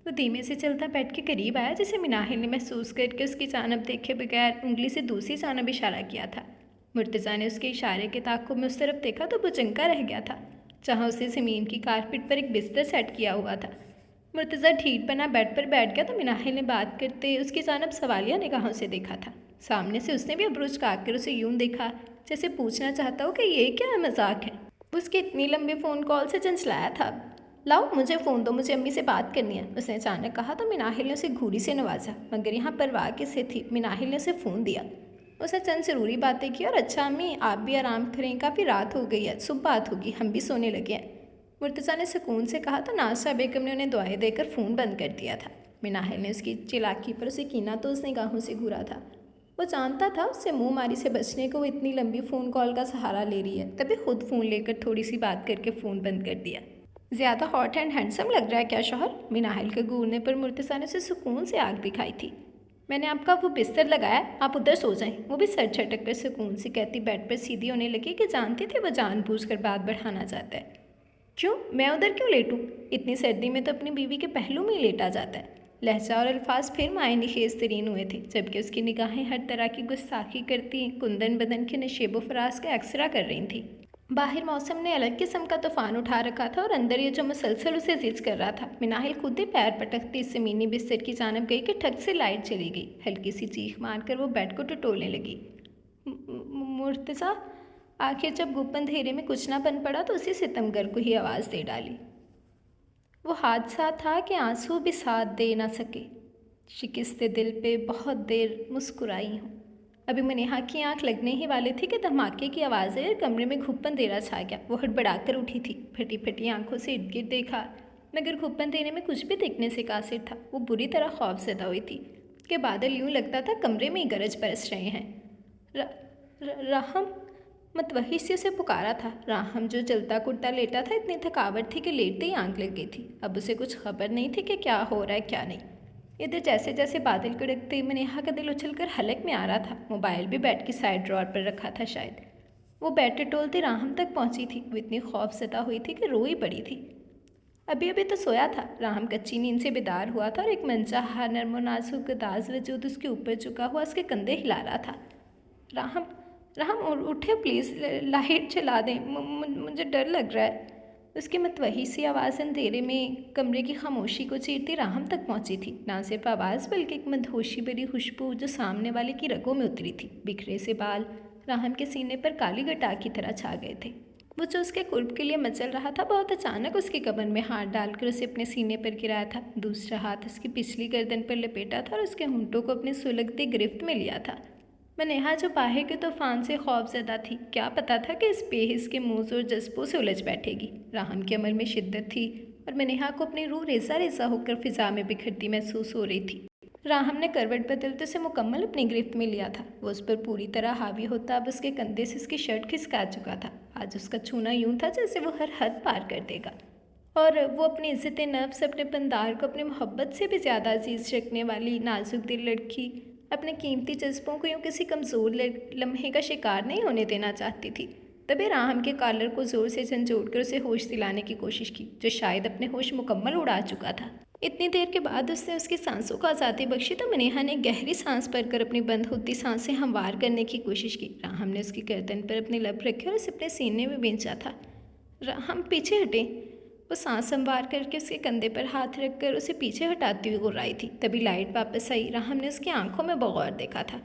वो धीमे से चलता बेड के करीब आया, जिसे मिनाहिल ने महसूस करके उसकी जानब देखे बगैर उंगली से दूसरी जानब इशारा किया था। मुर्तज़ा ने उसके इशारे के ताक़ुब में उस तरफ देखा तो भुजंगा रह गया था, जहाँ उसे ज़मीन की कारपेट पर एक बिस्तर सेट किया हुआ था। मुर्तज़ा ढीठ बना बेड पर बैठ गया तो मिनाहिल ने बात करते उसकी जानब सवालिया निगाहों से देखा था। सामने से उसने भी अबरूज काट कर उसे यूं देखा जैसे पूछना चाहता हो कि ये क्या मजाक है। उसकी इतनी लंबी फ़ोन कॉल से चंचलाया था। लाओ मुझे फ़ोन दो, मुझे अम्मी से बात करनी है, उसने अचानक कहा तो मिनाहिल ने उसे घूरी से नवाजा। मगर यहाँ परवाह किसे थी, मिनाहिल ने उसे फ़ोन दिया। उसने चंद ज़रूरी बातें की और अच्छा अम्मी आप भी आराम करें, काफ़ी रात हो गई है, सुबह बात होगी, हम भी सोने लगे हैं, मुर्तज़ा ने सुकून से कहा तो नासिया बेगम ने उन्हें दुआएं देकर फ़ोन बंद कर दिया था। मिनाहिल ने उसकी चिलाकी पर उसे कीना तो उसने निगाहों से घूरा था। वो जानता था उससे मुंह मारी से बचने को वो इतनी लंबी फ़ोन कॉल का सहारा ले रही है, तभी खुद फ़ोन लेकर थोड़ी सी बात करके फ़ोन बंद कर दिया। ज़्यादा हॉट एंड हैंडसम लग रहा है क्या शौहर? मिनाहिल के घूरने पर मुर्तज़ा ने उसे सुकून से आग दिखाई थी। मैंने आपका वो बिस्तर लगाया, आप उधर सो जाएं, वो भी सर झटक कर सुकून से कहती बेड पर सीधी होने लगी कि जानती थी वो जानबूझकर बात बढ़ाना चाहता है। क्यों, मैं उधर क्यों लेटूं? इतनी सर्दी में तो अपनी बीवी के पहलू में ही लेटा जाता है। लहजा और अल्फाज फिर मायने खेज तरीन हुए थे, जबकि उसकी निगाहें हर तरह की गुस्ताखी करती कुंदन बदन के नशेबो फराज का एक्सरा कर रही थीं। बाहर मौसम ने अलग किस्म का तूफान उठा रखा था और अंदर ये जो मुसलसल उसे जिज कर रहा था। मिनाहिल खुद ही पैर पटकती इस ज़मीनी बिस्तर की जानब गई कि ठग से लाइट चली गई। हल्की सी चीख मारकर वो बेड को टटोलने लगी। मुर्तज़ा, आखिर जब गुप्त अंधेरे में कुछ ना बन पड़ा तो उसी सितमगर को ही आवाज़ दे डाली। वो हादसा था कि आंसू भी साथ दे ना सके। शिकस्ते दिल पे बहुत देर मुस्कुराई हूँ। अभी मनेहा की आंख लगने ही वाली थी कि धमाके की आवाज़ें कमरे में घुप अंधेरा छा गया। वो हड़बड़ाकर उठी थी, फटी फटी आंखों से इर्द गिर्द देखा, मगर घुप अंधेरे में कुछ भी दिखने से कासिर था। वो बुरी तरह खौफज़दा हुई थी कि बादल यूँ लगता था कमरे में ही गरज बरस रहे हैं। राहम, मतवही से उसे पुकारा था। राहम जो जलता कुर्ता लेटा था, इतनी थकावट थी कि लेटते ही आंख लग गई थी। अब उसे कुछ खबर नहीं थी कि क्या हो रहा है क्या नहीं। इधर जैसे जैसे बादल कड़कते मनेहा का दिल उछलकर हलक में आ रहा था। मोबाइल भी बेड की साइड ड्रॉर पर रखा था शायद। वो बेड टटोलती राहम तक पहुंची थी। वो इतनी खौफज़दा हुई थी कि रो ही पड़ी थी। अभी अभी तो सोया था। राहम कच्ची नींद से बेदार हुआ था और एक मनचाहा नर्मो नाजुक गदाज वजूद उसके ऊपर झुका हुआ उसके कंधे हिला रहा था। राहम, राहम उठे प्लीज़, लाइट जला दें, मुझे डर लग रहा है। उसकी मतवही सी आवाज़ अंधेरे में कमरे की खामोशी को चीरती राहम तक पहुंची थी। ना सिर्फ आवाज़ बल्कि एक मदहोशी भरी खुशबू जो सामने वाले की रगों में उतरी थी। बिखरे से बाल राहम के सीने पर काली गटार की तरह छा गए थे। वो जो उसके कुर्ब के लिए मचल रहा था, बहुत अचानक उसकी कमर में हाथ डालकर उसे अपने सीने पर गिराया था। दूसरा हाथ उसकी पिछली गर्दन पर लपेटा था और उसके होंठों को अपनी सुलगती गिरफ्त में लिया था। मनेहा जो बाहर के तूफान से खौफज़दा थी, क्या पता था कि इस बेहिस के मुँह और जज्बों से उलझ बैठेगी। राहम के अमल में शिद्दत थी और मनेहा को अपनी रूह रेसा रेसा होकर फिजा में बिखरती महसूस हो रही थी। राहम ने करवट बदलते उसे मुकम्मल अपनी गिरफ्त में लिया था। वो उस पर पूरी तरह हावी होता अब उसके कंधे से उसकी शर्ट खिसका चुका था। आज उसका छूना यूं था जैसे वो हर हद पार कर देगा। और वो अपनी इज़्ज़त नफ्स, अपने पंदार को अपनी मोहब्बत से भी ज़्यादा अजीज़ रखने वाली नाजुक दिल लड़की अपने कीमती जज्बों को यूँ किसी कमज़ोर लम्हे का शिकार नहीं होने देना चाहती थी। तभी राहम के कॉलर को जोर से झंझोड़कर उसे होश दिलाने की कोशिश की, जो शायद अपने होश मुकम्मल उड़ा चुका था। इतनी देर के बाद उसने उसकी सांसों को आज़ादी बख्शी तो मनीहा ने गहरी सांस भरकर अपनी बंद होती सांसें हमवार करने की कोशिश की। राहम ने उसकी गर्दन पर अपने लब रखे और उसे अपने सीने में बेंचा था। राहम पीछे हटे। वो सांस संवार करके उसके कंधे पर हाथ रखकर उसे पीछे हटाती हुई गुर्राई थी। तभी लाइट वापस आई। राहम ने उसकी आंखों में बगौर देखा था।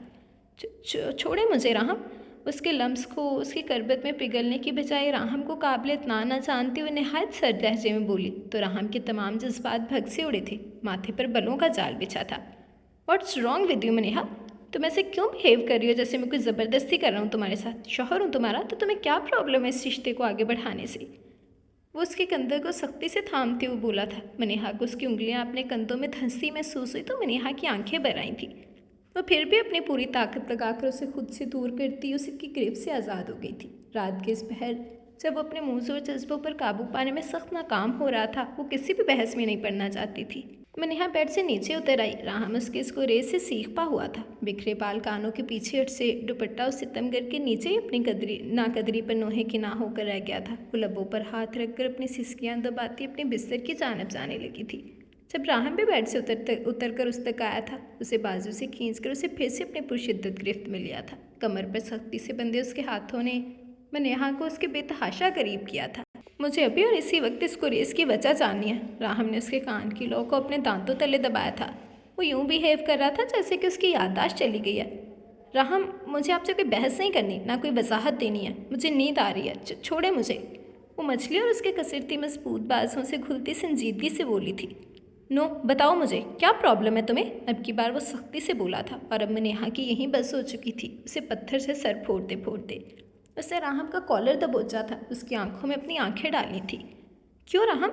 छोड़े मुझे राहम। उसके लम्स को उसकी करबत में पिघलने की बजाय राहम को काबिल इत्मीनान न जानते हुए नहायत सर्द लहजे में बोली तो राहम के तमाम जज्बात भग से उड़े थे। माथे पर बलों का जाल बिछा था। What's wrong with you Maniha? तुम ऐसे क्यों बिहेव कर रही हो जैसे मैं कोई ज़बरदस्ती कर रहा हूँ तुम्हारे साथ? शौहर हूँ तुम्हारा, तो तुम्हें क्या प्रॉब्लम है इस रिश्ते को आगे बढ़ाने से? वो उसके कंधे को सख्ती से थामते हुए बोला था। मनीहा को उसकी उंगलियां अपने कंधों में धंसती महसूस हुई तो मनीहा की आंखें भर आई थीं। वह फिर भी अपनी पूरी ताकत लगाकर उसे खुद से दूर करती उसकी गिरफ्त से आज़ाद हो गई थी। रात के इस पहर जब वो अपने मुँह और जज्बों पर काबू पाने में सख्त नाकाम हो रहा था, वो किसी भी बहस में नहीं पड़ना चाहती थी। मनीहा बेड से नीचे उतर आई। राहम उसके इस गुरेज से सीखपा हुआ था। बिखरे बाल कानों के पीछे हट से दुपट्टा उस सितम करके नीचे ही अपनी नाकदरी पर नोहे की ना होकर रह गया था। वो लबों पर हाथ रखकर अपनी सिसकियाँ दबाती अपने बिस्तर की जानब जाने लगी थी। जब राहम भी बेड से उतर कर उस तक आया था, उसे बाजू से खींचकर उसे फिर से अपने पुरशिद्दत गिरफ्त में लिया था। कमर पर सख्ती से बंधे उसके हाथों ने मनीहा को उसके बेतहाशा करीब किया था। मुझे अभी और इसी वक्त इस गुरेज की वजह जाननी है। राहम ने उसके कान की लौ को अपने दांतों तले दबाया था। वो यूं बिहेव कर रहा था जैसे कि उसकी याददाश्त चली गई है। राहम, मुझे आपसे कोई बहस नहीं करनी, ना कोई वजाहत देनी है। मुझे नींद आ रही है, छोड़े मुझे। वो मछली और उसके कसरती मजबूत बाजों से घुलती संजीदगी से बोली थी। नो, बताओ मुझे क्या प्रॉब्लम है तुम्हें? अब की बार वो सख्ती से बोला था और अब मनीहा की यहीं बस हो चुकी थी। उसे पत्थर से सर फोड़ते फोड़ते उसने राहम का कॉलर दबोचा था। उसकी आंखों में अपनी आंखें डाली थी। क्यों राहम,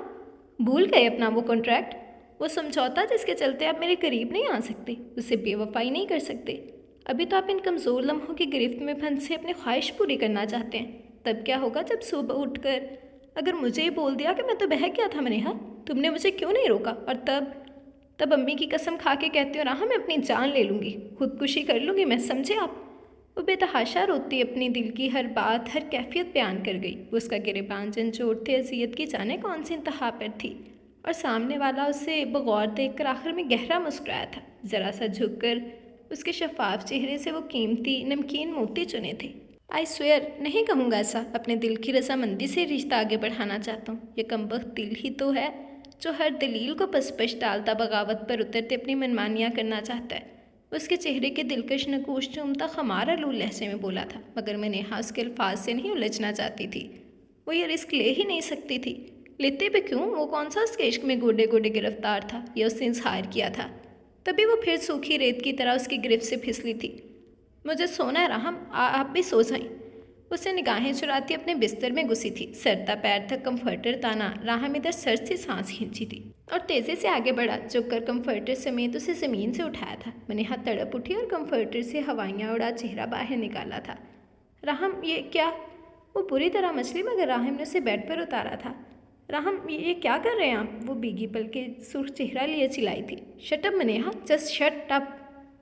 भूल गए अपना वो कॉन्ट्रैक्ट, वो समझौता जिसके चलते आप मेरे करीब नहीं आ सकते, उससे बेवफाई नहीं कर सकते? अभी तो आप इन कमज़ोर लम्हों की गिरफ्त में फंसे अपनी ख्वाहिश पूरी करना चाहते हैं। तब क्या होगा जब सुबह उठकर अगर मुझे ही बोल दिया कि मैं तो बहक गया था मनीहा, तुमने मुझे क्यों नहीं रोका? और तब अम्मी की कसम खा के कहती हूँ राहम, मैं अपनी जान ले लूँगी, खुदकुशी कर लूँगी मैं, समझे आप? वो बेतहाशा रोती अपनी दिल की हर बात हर कैफियत बयान कर गई। उसका गिरेबान जोड़ते अजियत की जाने कौन सी इंतहा पर थी और सामने वाला उसे बगौर देखकर आखिर में गहरा मुस्कुराया था। ज़रा सा झुककर उसके शफाफ चेहरे से वो कीमती नमकीन मोती चुने थे। आई स्वेयर नहीं कहूँगा ऐसा, अपने दिल की रजामंदी से रिश्ता आगे बढ़ाना चाहता हूँ। ये कमबख्त दिल ही तो है जो हर दलील को पसपश डालता बगावत पर उतरते अपनी मनमानियाँ करना चाहता है। उसके चेहरे के दिलकश नकूश चूमता खमार आलूल लहजे में बोला था, मगर मैं नेहा उसके अल्फाज से नहीं उलझना चाहती थी। वो ये रिस्क ले ही नहीं सकती थी। लेते भी क्यों? वो कौन सा उसके इश्क में गोडे गोडे गिरफ्तार था? यह उसने इजहार किया था। तभी वो फिर सूखी रेत की तरह उसकी गिरफ्त से फिसली थी। मुझे सोना है राहम, आप भी सो जाएं। उससे निगाहें चुराती अपने बिस्तर में घुसी थी। सरता पैर तक कंफर्टर ताना। राहम इधर सर से सांस खींची थी और तेज़ी से आगे बढ़ा, झुककर कंफर्टर समेत उसे ज़मीन से उठाया था। मनीहा तड़प उठी और कंफर्टर से हवाइयाँ उड़ा चेहरा बाहर निकाला था। राहम, ये क्या? वो बुरी तरह मछली, मगर राहम ने उसे बेड पर उतारा था। राहम, ये क्या कर रहे हैं आप? वो भीगी पल के सुर्ख चेहरा लिए चिल्लाई थी। Shut up Maniha, just shut up.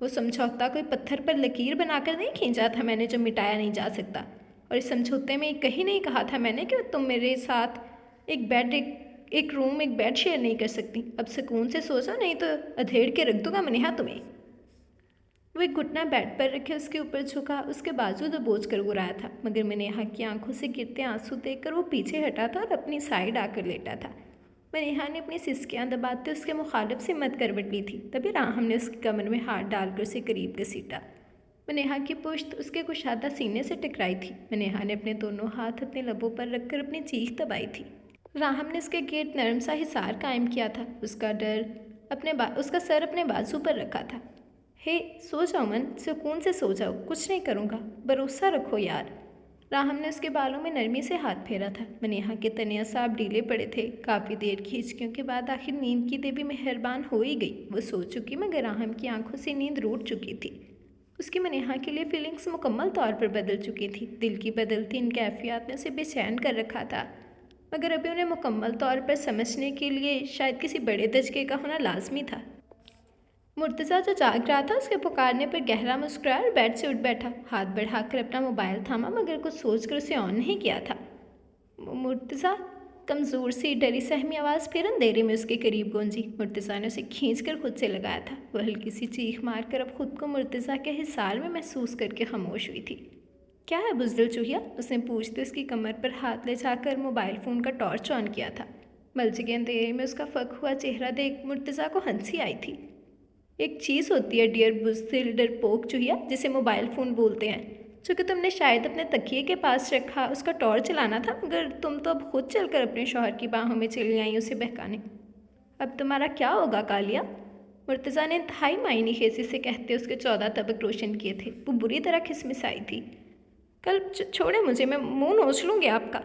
वो समझौता कोई पत्थर पर लकीर बनाकर नहीं खींचा था मैंने, जो मिटाया नहीं जा सकता। और इस समझौते में कहीं नहीं कहा था मैंने कि तुम मेरे साथ एक बेड एक रूम एक बेड शेयर नहीं कर सकती। अब सुकून से सो जाओ, नहीं तो अधेड़ के रख दूंगा मनीहा तुम्हें। वो एक घुटना बेड पर रखे उसके ऊपर झुका, उसके बाजू दबोच कर गुराया था, मगर मनीहा की आंखों से गिरते आंसू देखकर वो पीछे हटा था और अपनी साइड आकर लेटा था। मनीहा ने अपनी सिसकियाँ दबाते उसके मुखालिफ से मत करवट ली थी। तभी राहम ने उसके कमर में हाथ डालकर उसे करीब घसीटा। मनीहा की पुश्त उसके कुशादा सीने से टकराई थी। मनीहा ने अपने दोनों हाथ अपने लबों पर रखकर अपनी चीख दबाई थी। राहम ने उसके गेट नरम सा हिसार कायम किया था। उसका सर अपने बाजू पर रखा था। हे, सो जाओ मन, सुकून से सो जाओ, कुछ नहीं करूँगा, भरोसा रखो यार। राहम ने उसके बालों में नरमी से हाथ फेरा था। मनीहा के तने असाब ढीले पड़े थे। काफ़ी देर की हिचकियों के बाद आखिर नींद की देवी मेहरबान हो ही गई। वो सो चुकी, मगर राहम की आंखों से नींद रूठ चुकी थी। उसकी मनीहा के लिए फीलिंग्स मुकम्मल तौर पर बदल चुकी थी। दिल की बदलती इन कैफियत ने उसे बेचैन कर रखा था, मगर अभी उन्हें मुकम्मल तौर पर समझने के लिए शायद किसी बड़े दर्जे का होना लाजमी था। मुर्तज़ा जो जाग रहा था उसके पुकारने पर गहरा मुस्कुराया और बेड से उठ बैठा। हाथ बढ़ाकर अपना मोबाइल थामा मगर कुछ सोचकर उसे ऑन नहीं किया था। मुर्तज़ा, कमज़ोर सी डरी सहमी आवाज़ फिर अंधेरे में उसके करीब गूंजी। मुर्तज़ा ने उसे खींचकर खुद से लगाया था। वह हल्की सी चीख मारकर अब खुद को मुर्तज़ा के हिसार में महसूस करके खामोश हुई थी। क्या है बुज़दिल चूहिया? उसने पूछते उसकी कमर पर हाथ ले जाकर मोबाइल फ़ोन का टॉर्च ऑन किया था। मलचे अंधेरे में उसका फक हुआ चेहरा देख मुर्तज़ा को हंसी आई थी। एक चीज़ होती है डियर बुज़दिल डरपोक चूहिया, जिसे मोबाइल फ़ोन बोलते हैं, जो कि तुमने शायद अपने तकिए के पास रखा। उसका टॉर्च चलाना था मगर तुम तो अब खुद चलकर अपने शौहर की बाहों में चली आई उसे बहकाने। अब तुम्हारा क्या होगा कालिया? मुर्तज़ा ने इंतहाई मायनी खेसी से कहते उसके 14 तबक रोशन किए थे। वो बुरी तरह खिसमिसाई थी। कल छोड़े मुझे, मैं मुंह नोच लूँगी आपका।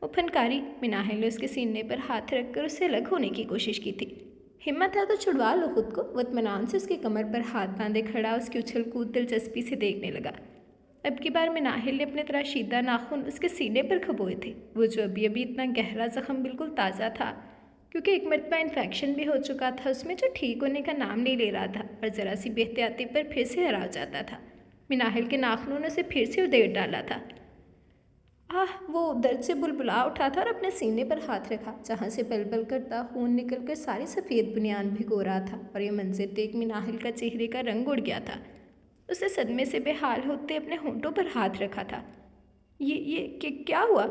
वो फनकारी। मिनाहिल ने उसके सीने पर हाथ रखकर उससे अलग होने की कोशिश की थी। हिम्मत है तो छुड़वा लो खुद को। वो इत्मीनान से उसकी कमर पर हाथ बांधे खड़ा उसकी उछल कूद दिलचस्पी से देखने लगा। अब की बार मिनाहिल ने अपने तराशीदा नाखून उसके सीने पर खबोए थे। वो जो अभी अभी इतना गहरा जख्म बिल्कुल ताज़ा था, क्योंकि एक मरतबा इन्फेक्शन भी हो चुका था उसमें, जो ठीक होने का नाम नहीं ले रहा था और ज़रा सी बेहतियाती पर फिर से हरा जाता था। मिनाहिल के नाखूनों ने उसे फिर से उधेड़ डाला था। वो दर्द से बुलबुला उठा था और अपने सीने पर हाथ रखा, जहाँ से पल पल करता खून निकलकर सारी सफ़ेद बुनियाद भिगो रहा था। और ये मंजर देख मिनाहिल का चेहरे का रंग उड़ गया था। उसे सदमे से बेहाल होते अपने होंठों पर हाथ रखा था। ये क्या हुआ?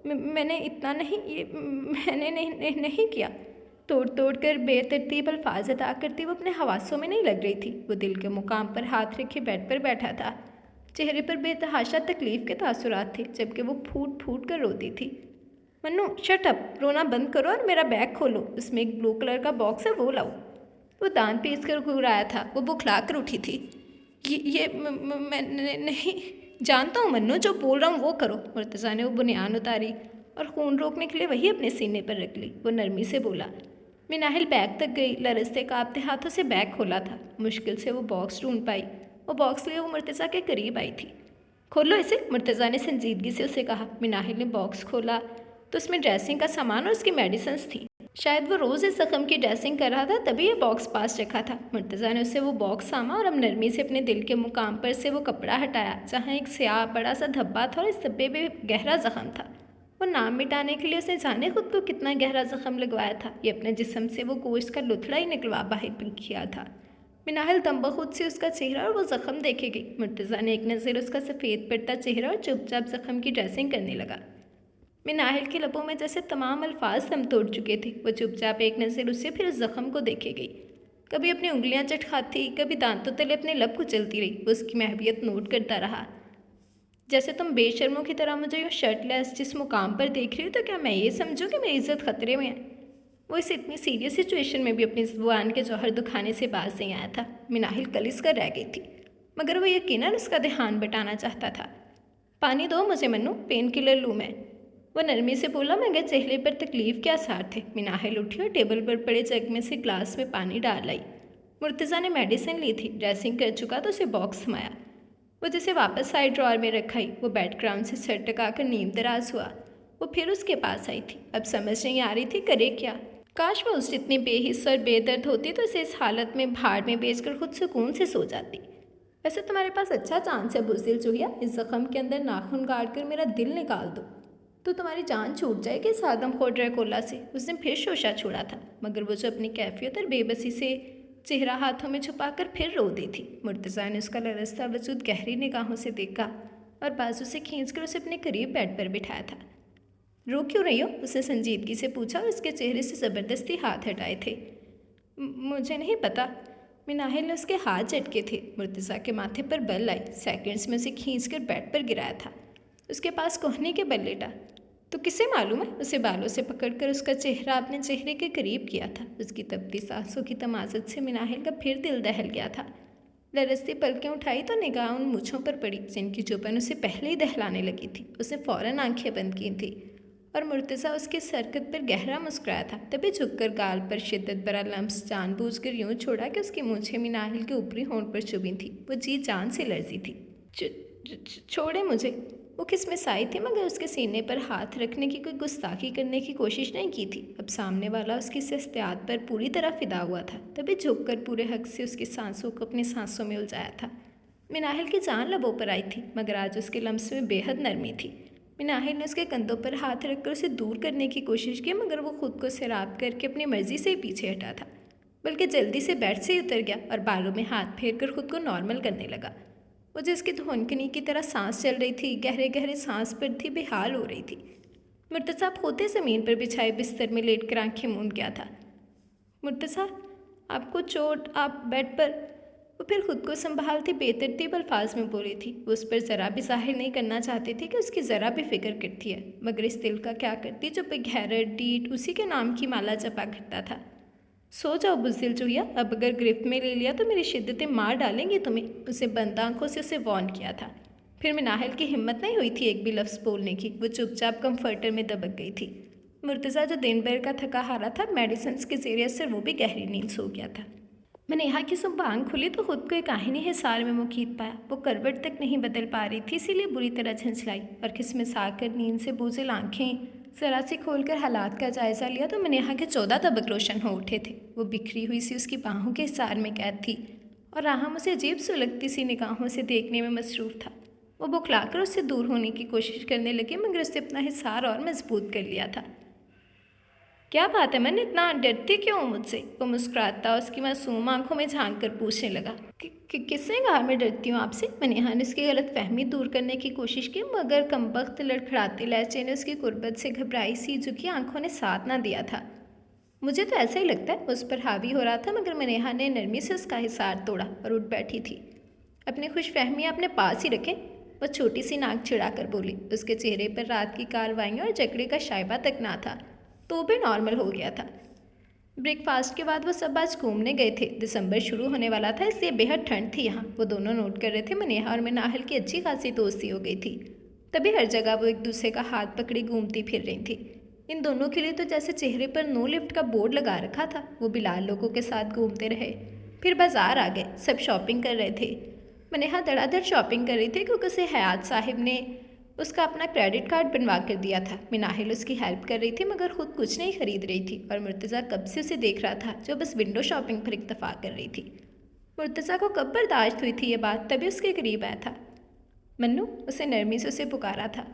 मैंने इतना नहीं, ये मैंने नहीं किया। तोड़ तोड़ कर बेतरतीब अल्फाज अदा करती वो अपने हवासों में नहीं लग रही थी। वो दिल के मुकाम पर हाथ रखे बेड पर बैठा था। चेहरे पर बेतहाशा तकलीफ़ के तासुरात थे, जबकि वो फूट फूट कर रोती थी। मन्नू शट अप, रोना बंद करो और मेरा बैग खोलो, उसमें एक ब्लू कलर का बॉक्स है, वो लाओ। वो दांत पीस कर घुराया था। वो बुखला कर उठी थी। ये मैं नहीं जानता हूँ मन्नू, जो बोल रहा हूँ वो करो। मुर्तज़ा ने वो बुनियान उतारी और खून रोकने के लिए वही अपने सीने पर रख ली। वो नरमी से बोला। मिनाहिल बैग तक गई, लरजते कांपते हाथों से बैग खोला था। मुश्किल से वो बॉक्स ढूंढ पाई। वो बॉक्स लिए वो मुर्तज़ा के करीब आई थी। खोलो इसे, मुर्तज़ा ने संजीदगी से उसे कहा। मिनाहिल ने बॉक्स खोला तो उसमें ड्रेसिंग का सामान और उसकी मेडिसिन्स थी। शायद वो रोज़ इस जख्म की ड्रेसिंग कर रहा था, तभी ये बॉक्स पास रखा था। मुर्तज़ा ने उससे वो बॉक्स सामा और अब नरमी से अपने दिल के मुकाम पर से वो कपड़ा हटाया, जहाँ एक स्याह बड़ा सा धब्बा था और इस धब्बे में गहरा जख्म था। वो नाम मिटाने के लिए उसने जाने खुद को कितना गहरा जख्म लगवाया था। ये अपने जिस्म से वो गोश्त का लुथड़ा ही निकलवा बाहर किया था। मिनाहिल तंबाखुद से उसका चेहरा और वो जख्म देखे गई। मुर्तज़ा ने एक नज़र उसका सफ़ेद पड़ता चेहरा और चुपचाप जख्म की ड्रेसिंग करने लगा। मिनाहिल के लबों में जैसे तमाम अल्फाज दम तोड़ चुके थे। वो चुपचाप एक नज़र उससे फिर उस जख्म को देखे गई। कभी अपनी उंगलियां चटखाती, कभी दांतों तले अपने लब कुचलती रही। वो उसकी महवियत नोट करता रहा। जैसे तुम बेशर्मों की तरह मुझे यूँ शर्टलेस जिस मुकाम पर देख रही हो, तो क्या मैं ये समझूँ कि मेरी इज्जत खतरे में है? वो इस इतनी सीरियस सिचुएशन में भी अपनी ज़ुबान के जौहर दुखाने से बाज नहीं आया था। मिनाहिल कलिस कर रह गई थी, मगर वो यकीनन उसका ध्यान बटाना चाहता था। पानी दो मुझे मन्नू, पेन किलर लूँ मैं। वो नरमी से बोला, मगर चेहरे पर तकलीफ़ के आसार थे। मिनाहिल उठी और टेबल पर पड़े जग में से ग्लास में पानी डाल लाई। मुर्तज़ा ने मेडिसिन ली थी, ड्रेसिंग कर चुका तो उसे बॉक्स थमाया। वो जिसे वापस साइड ड्रॉर में रखाई। वो बेड ग्राउंड से सर टकाकर नींद दराज हुआ। वो फिर उसके पास आई थी। अब समझ नहीं आ रही थी करे क्या। काश मैं उस जितनी बेहिस्स और बेदर्द होती तो इसे इस हालत में भाड़ में बेचकर खुद सुकून से सो जाती। वैसे तुम्हारे पास अच्छा चांस है बुज़दिल चूहिया, इस जख्म के अंदर नाखून गाड़ कर मेरा दिल निकाल दो तो तुम्हारी जान छूट जाएगी इस आदमखोर ड्रैकुला से। उसने फिर शोशा छोड़ा था, मगर वो जो अपनी कैफियत और बेबसी से चेहरा हाथों में छुपाकर फिर रो दी थी। मुर्तज़ा ने उसका लरसता वजूद गहरी निगाहों से देखा और बाजू से खींचकर उसे अपने करीब बेड पर बिठाया था। रो क्यों रही हो? उसने संजीदगी से पूछा और उसके चेहरे से ज़बरदस्ती हाथ हटाए थे। मुझे नहीं पता। मिनाहिल ने उसके हाथ झटके थे। मुर्तज़ा के माथे पर बल आई। सेकंड्स में उसे खींचकर बेड पर गिराया था। उसके पास कोहनी के बल लेटा। तो किसे मालूम है? उसे बालों से पकड़कर उसका चेहरा अपने चेहरे के करीब किया था। उसकी तपती सांसों की तमाज़त से मिनाहिल का फिर दिल दहल गया था। लरसती पलकें उठाई तो निगाह उन मूँछों पर पड़ी जिनकी चुभन उसे पहले ही दहलाने लगी थी। उसने फ़ौरन आंखें बंद की थी और मुर्तज़ा उसकी सरकत पर गहरा मुस्कुराया था। तभी झुककर गाल पर शिद्दत भरा लम्स जानबूझकर यूँ छोड़ा कि उसकी मूँछें मिनाहिल के ऊपरी होंठ पर चुभी थी। वो जी जान से लरजी थी। छोड़े मुझे। वो खिसमिसाई थी मगर उसके सीने पर हाथ रखने की कोई गुस्ताखी करने की कोशिश नहीं की थी। अब सामने वाला उसकी सस्तियात पर पूरी तरह फिदा हुआ था, तभी झुककर पूरे हक से उसकी सांसों को अपनी सांसों में उलझाया था। मिनाहिल की जान लबों पर आई थी मगर आज उसके लम्स में बेहद नरमी थी। मिनाहिल ने उसके कंधों पर हाथ रखकर उसे दूर करने की कोशिश की मगर वो खुद को सैराब करके अपनी मर्जी से ही पीछे हटा था, बल्कि जल्दी से बेड से ही उतर गया और बालों में हाथ फेर कर खुद को नॉर्मल करने लगा। वो जिसकी धोनकनी की तरह सांस चल रही थी, गहरे गहरे सांस पर थी, बेहाल हो रही थी। मुर्तज़ा खोते ज़मीन पर बिछाए बिस्तर में लेट कर आँखें मूंद गया था। मुर्तज़ा, आपको चोट, आप बेड पर। वो फिर खुद को संभालती बेतरतीब अल्फाज में बोली थी। वो उस पर ज़रा भी जाहिर नहीं करना चाहती थी कि उसकी ज़रा भी फिक्र करती है, मगर इस दिल का क्या करती जो बेगैरत डीट उसी के नाम की माला जपा करता था। सो जाओ बुज़दिल चूहिया, अब अगर गिरफ्त में ले लिया तो मेरी शिद्दतें मार डालेंगी तुम्हें। उसे बंद आंखों से उसे वॉर्न किया था। फिर मिनाहिल की हिम्मत नहीं हुई थी एक भी लफ्ज़ बोलने की। वो चुपचाप कंफर्टर में दबक गई थी। मुर्तज़ा जो दिन भर का थका हारा था, मेडिसिन के ज़रिए असर वो भी गहरी नींद सो गया था। मनेहा की सुबह आँख खुली तो खुद को एक आहिनी हिसार में मुकीद पाया। वो करवट तक नहीं बदल पा रही थी, इसीलिए बुरी तरह झंझलाई और खिसमिसा कर नींद से बोझिल आँखें जरा सी खोलकर हालात का जायज़ा लिया तो मनेहा के 14 तबक रोशन हो उठे थे। वो बिखरी हुई सी उसकी बाहों के हिसार में कैद थी और राहम उसे अजीब सुलगती सी निगाहों से देखने में मसरूफ़ था। वो बुखलाकर उससे दूर होने की कोशिश करने लगी मगर उसने अपना हिसार और मजबूत कर लिया था। क्या बात है मन, इतना डरती क्यों हो मुझसे? वो मुस्कुराता उसकी मासूम आंखों में झांक कर पूछने लगा। किसने कहा मैं डरती हूँ आपसे? मनेहा ने उसकी गलत फहमी दूर करने की कोशिश की मगर कमबख्त लड़खड़ाते लहजे ने उसकी गुर्बत से घबराई सी झुकी आंखों ने साथ ना दिया था। मुझे तो ऐसा ही लगता है, उस पर हावी हो रहा था मगर मनेहा ने नरमी से उसका हिसार तोड़ा और उठ बैठी थी। अपनी खुशफहमी अपने पास ही रखें, वह छोटी सी नाक चिढ़ा कर बोली। उसके चेहरे पर रात की कार्रवाइयों और झगड़े का शाइबा तक ना था, तो भी नॉर्मल हो गया था। ब्रेकफास्ट के बाद वो सब आज घूमने गए थे। दिसंबर शुरू होने वाला था, इसलिए बेहद ठंड थी यहाँ। वो दोनों नोट कर रहे थे मनेहा और मिनाहिल की अच्छी खासी दोस्ती हो गई थी। तभी हर जगह वो एक दूसरे का हाथ पकड़े घूमती फिर रही थी। इन दोनों के लिए तो जैसे चेहरे पर नो लिफ्ट का बोर्ड लगा रखा था। वो बिलाल लोगों के साथ घूमते रहे, फिर बाजार आ गए, सब शॉपिंग कर रहे थे। मनेहा धड़ाधड़ शॉपिंग कर रही थी क्योंकि उसे हयात साहिब ने उसका अपना क्रेडिट कार्ड बनवा कर दिया था। मिनाहिल उसकी हेल्प कर रही थी मगर खुद कुछ नहीं खरीद रही थी और मुर्तज़ा कब से उसे देख रहा था जो बस विंडो शॉपिंग पर इत्तफा कर रही थी। मुर्तज़ा को कब बर्दाश्त हुई थी ये बात, तभी उसके करीब आया था। मन्नू, उसे नरमी से उसे पुकारा था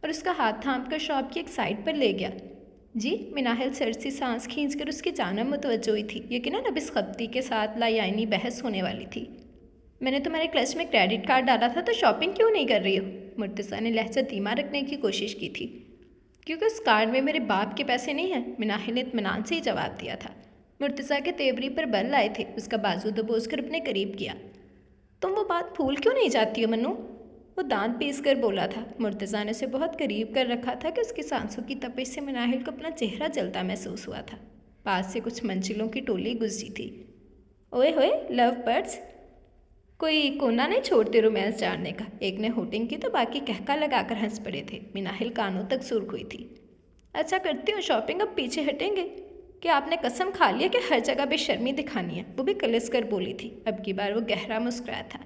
और उसका हाथ थाम कर शॉप की एक साइड पर ले गया। जी? मिनाहिल सर से सांस खींचकर उसकी जानब मुतवज्जो हुई थी। यकीनन अब इस खप्ती के साथ लायानी बहस होने वाली थी। मैंने तुम्हारे क्लच में क्रेडिट कार्ड डाला था तो शॉपिंग क्यों नहीं कर रही हो? मुर्तज़ा ने लहजा धीमा रखने की कोशिश की थी। क्योंकि उस कार्ड में मेरे बाप के पैसे नहीं हैं, मिनाहिल ने इत्मीनान से ही जवाब दिया था। मुर्तज़ा के तेवरी पर बल आए थे। उसका बाजू दबोच कर अपने करीब किया। तुम वो बात भूल क्यों नहीं जाती हो मन्नू? वो दांत पीस कर बोला था। मुर्तज़ा ने उसे बहुत करीब कर रखा था कि उसकी सांसों की तपिश से मिनाहिल को अपना चेहरा जलता महसूस हुआ था। पास से कुछ मंजिलों की टोली गुजरी थी। ओए होए लव बर्ड्स, कोई कोना नहीं छोड़ते रोमांस जानने का। एक ने होटिंग की तो बाकी कहका लगाकर हंस पड़े थे। मिनाहिल कानों तक सुर्ख हुई थी। अच्छा करती हूँ शॉपिंग, अब पीछे हटेंगे? कि आपने कसम खा लिया कि हर जगह बेशर्मी दिखानी है? वो भी कलिस कर बोली थी। अब की बार वो गहरा मुस्कुराया था।